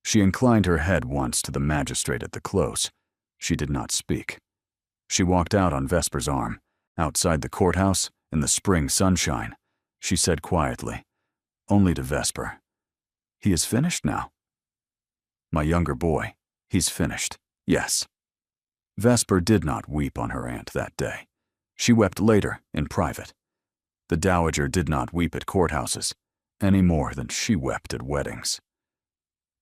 She inclined her head once to the magistrate at the close. She did not speak. She walked out on Vesper's arm. Outside the courthouse, in the spring sunshine, she said quietly, only to Vesper, "He is finished now." "My younger boy, he's finished, yes." Vesper did not weep on her aunt that day. She wept later, in private. The Dowager did not weep at courthouses, any more than she wept at weddings.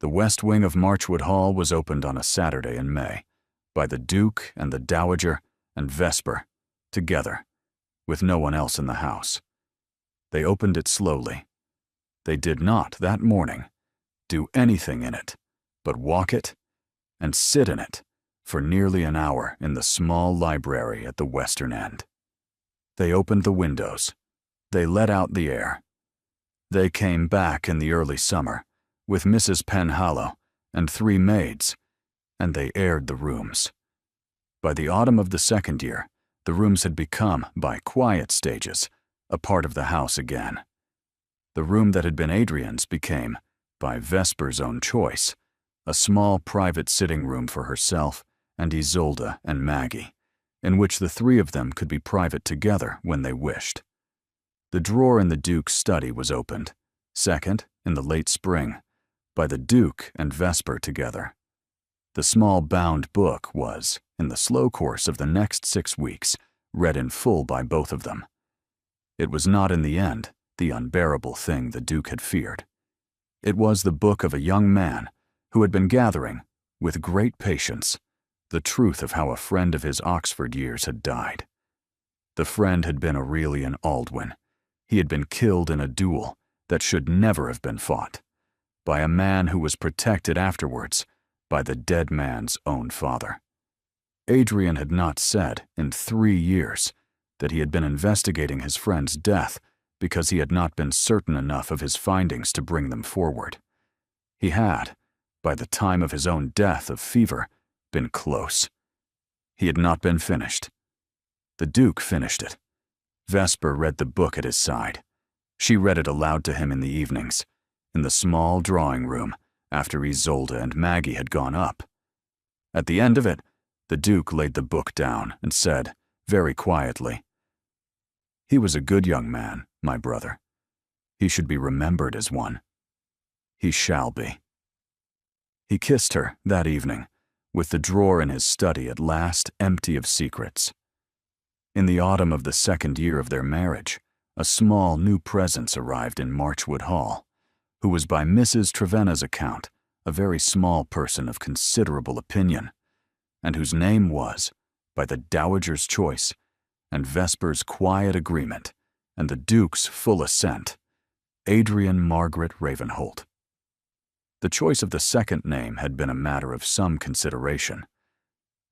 The west wing of Marchwood Hall was opened on a Saturday in May, by the Duke and the Dowager and Vesper, together, with no one else in the house. They opened it slowly. They did not, that morning, do anything in it, but walk it and sit in it for nearly an hour in the small library at the western end. They opened the windows. They let out the air. They came back in the early summer, with Mrs. Penhallow and 3 maids, and they aired the rooms. By the autumn of the 2nd year, the rooms had become, by quiet stages, a part of the house again. The room that had been Adrian's became, by Vesper's own choice, a small private sitting room for herself and Isolde and Maggie, in which the 3 of them could be private together when they wished. The drawer in the Duke's study was opened, second, in the late spring, by the Duke and Vesper together. The small bound book was, in the slow course of the next 6 weeks, read in full by both of them. It was not in the end the unbearable thing the Duke had feared. It was the book of a young man who had been gathering, with great patience, the truth of how a friend of his Oxford years had died. The friend had been Aurelian Aldwin. He had been killed in a duel that should never have been fought, by a man who was protected afterwards by the dead man's own father. Adrian had not said, in 3 years, that he had been investigating his friend's death because he had not been certain enough of his findings to bring them forward. He had, by the time of his own death of fever, been close. He had not been finished. The Duke finished it. Vesper read the book at his side. She read it aloud to him in the evenings, in the small drawing room, after Isolde and Maggie had gone up. At the end of it, the Duke laid the book down and said, very quietly, "He was a good young man, my brother. He should be remembered as one. He shall be." He kissed her that evening, with the drawer in his study at last empty of secrets. In the autumn of the 2nd year of their marriage, a small new presence arrived in Marchwood Hall, who was by Mrs. Trevenna's account a very small person of considerable opinion, and whose name was, by the Dowager's choice, and Vesper's quiet agreement, and the Duke's full assent, Adrian Margaret Ravenholt. The choice of the second name had been a matter of some consideration.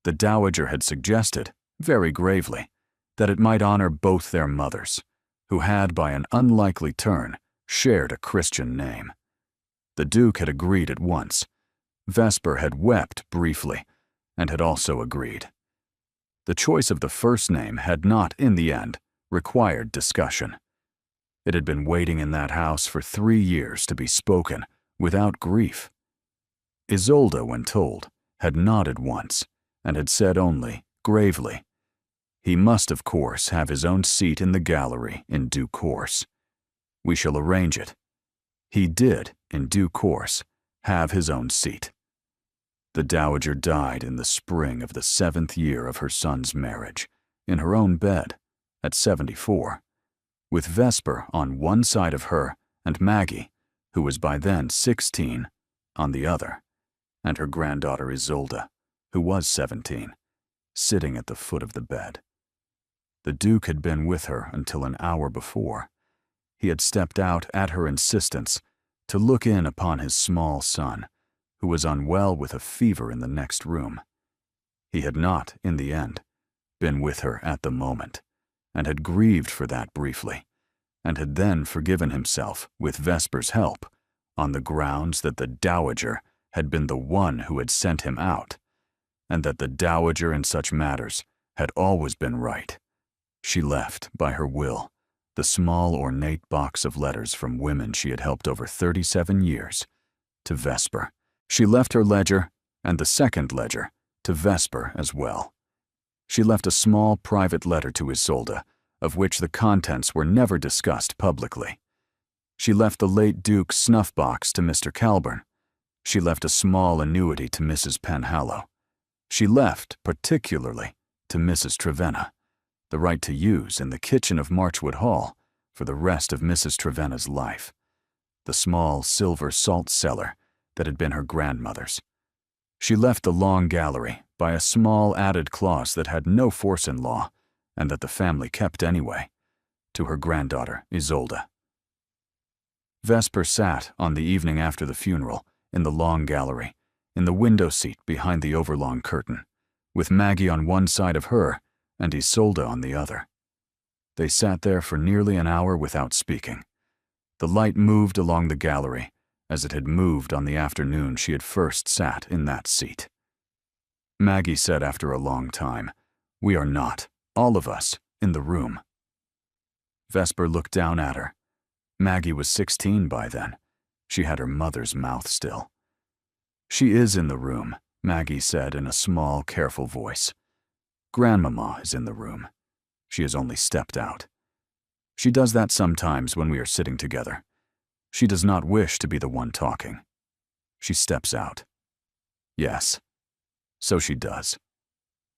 The dowager had suggested, very gravely, that it might honor both their mothers, who had, by an unlikely turn, shared a Christian name. The Duke had agreed at once. Vesper had wept briefly, and had also agreed. The choice of the first name had not, in the end, required discussion. It had been waiting in that house for 3 years to be spoken, without grief. Isolde, when told, had nodded once, and had said only, gravely, "He must, of course, have his own seat in the gallery in due course. We shall arrange it." He did, in due course, have his own seat. The dowager died in the spring of the 7th year of her son's marriage, in her own bed, at 74, with Vesper on one side of her and Maggie, who was by then 16, on the other, and her granddaughter Isolde, who was 17, sitting at the foot of the bed. The Duke had been with her until an hour before. He had stepped out at her insistence to look in upon his small son, who was unwell with a fever in the next room. He had not, in the end, been with her at the moment, and had grieved for that briefly, and had then forgiven himself, with Vesper's help, on the grounds that the dowager had been the one who had sent him out, and that the dowager in such matters had always been right. She left, by her will, the small ornate box of letters from women she had helped over 37 years, to Vesper. She left her ledger, and the second ledger, to Vesper as well. She left a small private letter to Isolde, of which the contents were never discussed publicly. She left the late Duke's snuff box to Mr. Calburn. She left a small annuity to Mrs. Penhallow. She left, particularly, to Mrs. Trevenna, the right to use in the kitchen of Marchwood Hall for the rest of Mrs. Trevenna's life, the small silver salt cellar that had been her grandmother's. She left the long gallery by a small added clause that had no force in law, and that the family kept anyway, to her granddaughter Isolde. Vesper sat, on the evening after the funeral, in the long gallery, in the window seat behind the overlong curtain, with Maggie on one side of her and Isolde on the other. They sat there for nearly an hour without speaking. The light moved along the gallery, as it had moved on the afternoon she had first sat in that seat. Maggie said after a long time, "We are not, all of us, in the room." Vesper looked down at her. Maggie was 16 by then. She had her mother's mouth still. "She is in the room," Maggie said in a small, careful voice. "Grandmama is in the room. She has only stepped out. She does that sometimes when we are sitting together. She does not wish to be the one talking. She steps out." "Yes, so she does."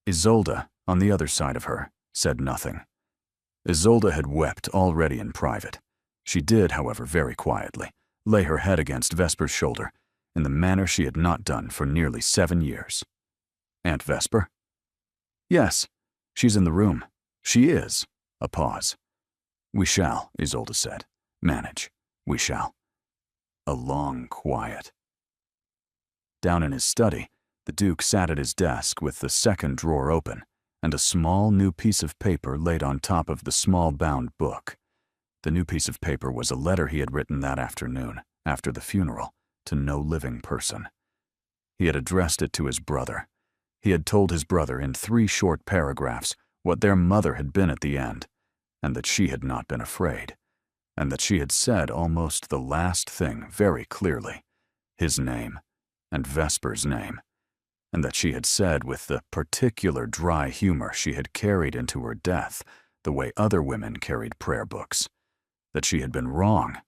Isolde, on the other side of her, said nothing. Isolde had wept already in private. She did, however, very quietly, lay her head against Vesper's shoulder in the manner she had not done for nearly 7 years. "Aunt Vesper?" "Yes, she's in the room. She is." A pause. "We shall," Isolde said. "Manage. We shall." A long quiet. Down in his study, the Duke sat at his desk with the second drawer open and a small new piece of paper laid on top of the small bound book. The new piece of paper was a letter he had written that afternoon, after the funeral, to no living person. He had addressed it to his brother. He had told his brother in 3 short paragraphs what their mother had been at the end, and that she had not been afraid, and that she had said almost the last thing very clearly, his name and Vesper's name, and that she had said with the particular dry humor she had carried into her death, the way other women carried prayer books, that she had been wrong,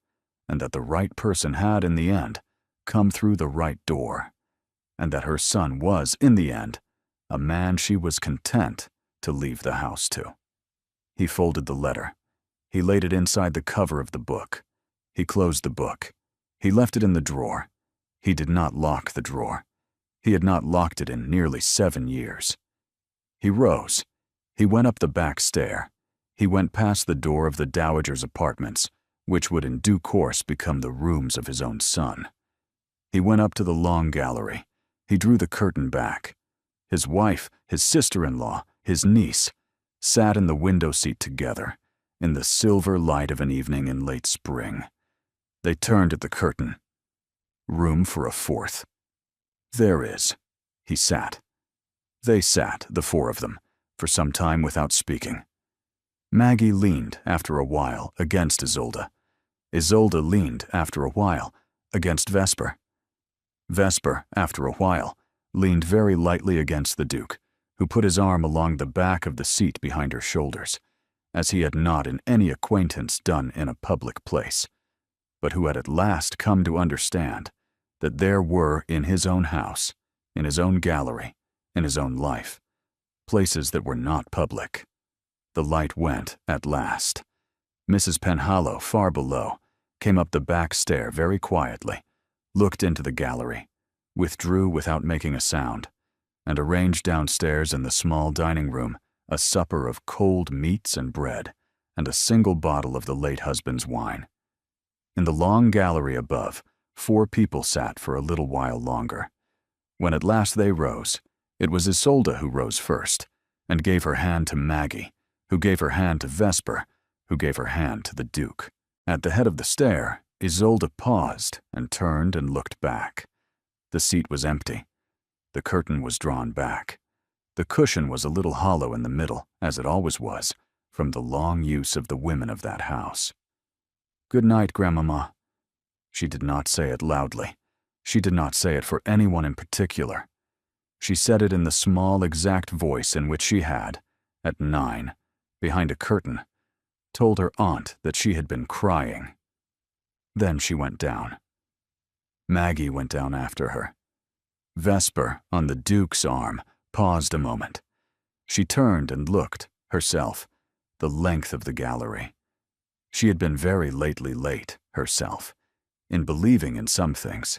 and that the right person had, in the end, come through the right door, and that her son was, in the end, a man she was content to leave the house to. He folded the letter. He laid it inside the cover of the book. He closed the book. He left it in the drawer. He did not lock the drawer. He had not locked it in nearly 7 years. He rose. He went up the back stair. He went past the door of the dowager's apartments, which would in due course become the rooms of his own son. He went up to the long gallery. He drew the curtain back. his wife, his sister-in-law, his niece, sat in the window seat together, in the silver light of an evening in late spring. They turned at the curtain. Room for a fourth. There is. He sat. They sat, the four of them, for some time without speaking. Maggie leaned, after a while, against Isolde. Isolde leaned, after a while, against Vesper. Vesper, after a while, leaned very lightly against the Duke, who put his arm along the back of the seat behind her shoulders, as he had not in any acquaintance done in a public place, but who had at last come to understand that there were in his own house, in his own gallery, in his own life, places that were not public. The light went at last. Mrs. Penhallow, far below, came up the back stair very quietly, looked into the gallery, withdrew without making a sound, and arranged downstairs in the small dining room a supper of cold meats and bread, and a single bottle of the late husband's wine. In the long gallery above, 4 people sat for a little while longer. When at last they rose, it was Isolde who rose first, and gave her hand to Maggie, who gave her hand to Vesper, who gave her hand to the Duke. At the head of the stair, Isolde paused and turned and looked back. The seat was empty. The curtain was drawn back. The cushion was a little hollow in the middle, as it always was, from the long use of the women of that house. "Good night, Grandmama." She did not say it loudly. She did not say it for anyone in particular. She said it in the small, exact voice in which she had, at 9, behind a curtain, told her aunt that she had been crying. Then she went down. Maggie went down after her. Vesper, on the Duke's arm, paused a moment. She turned and looked, herself, the length of the gallery. She had been very lately late, herself, in believing in some things.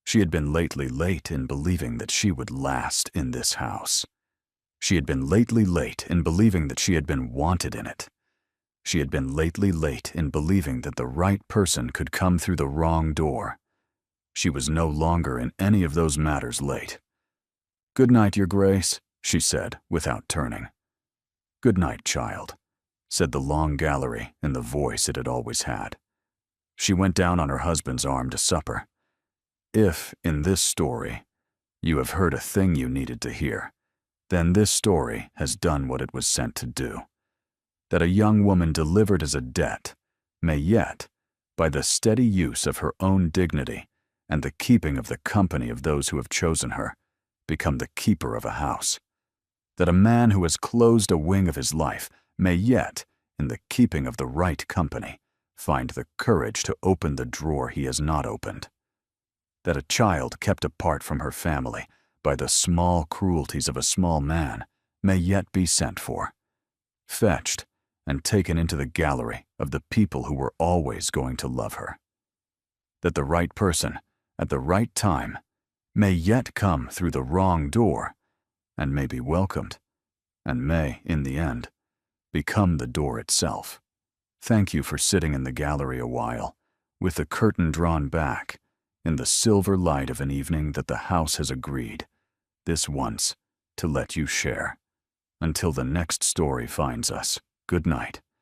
She had been lately late in believing that she would last in this house. She had been lately late in believing that she had been wanted in it. She had been lately late in believing that the right person could come through the wrong door. She was no longer in any of those matters late. "Good night, Your Grace," she said, without turning. "Good night, child," said the long gallery in the voice it had always had. She went down on her husband's arm to supper. If, in this story, you have heard a thing you needed to hear, then this story has done what it was sent to do. That a young woman delivered as a debt may yet, by the steady use of her own dignity and the keeping of the company of those who have chosen her, become the keeper of a house. That a man who has closed a wing of his life may yet, in the keeping of the right company, find the courage to open the drawer he has not opened. That a child kept apart from her family by the small cruelties of a small man may yet be sent for, fetched, and taken into the gallery of the people who were always going to love her. That the right person, at the right time, may yet come through the wrong door, and may be welcomed, and may, in the end, become the door itself. Thank you for sitting in the gallery a while, with the curtain drawn back, in the silver light of an evening that the house has agreed, this once, to let you share. Until the next story finds us, good night.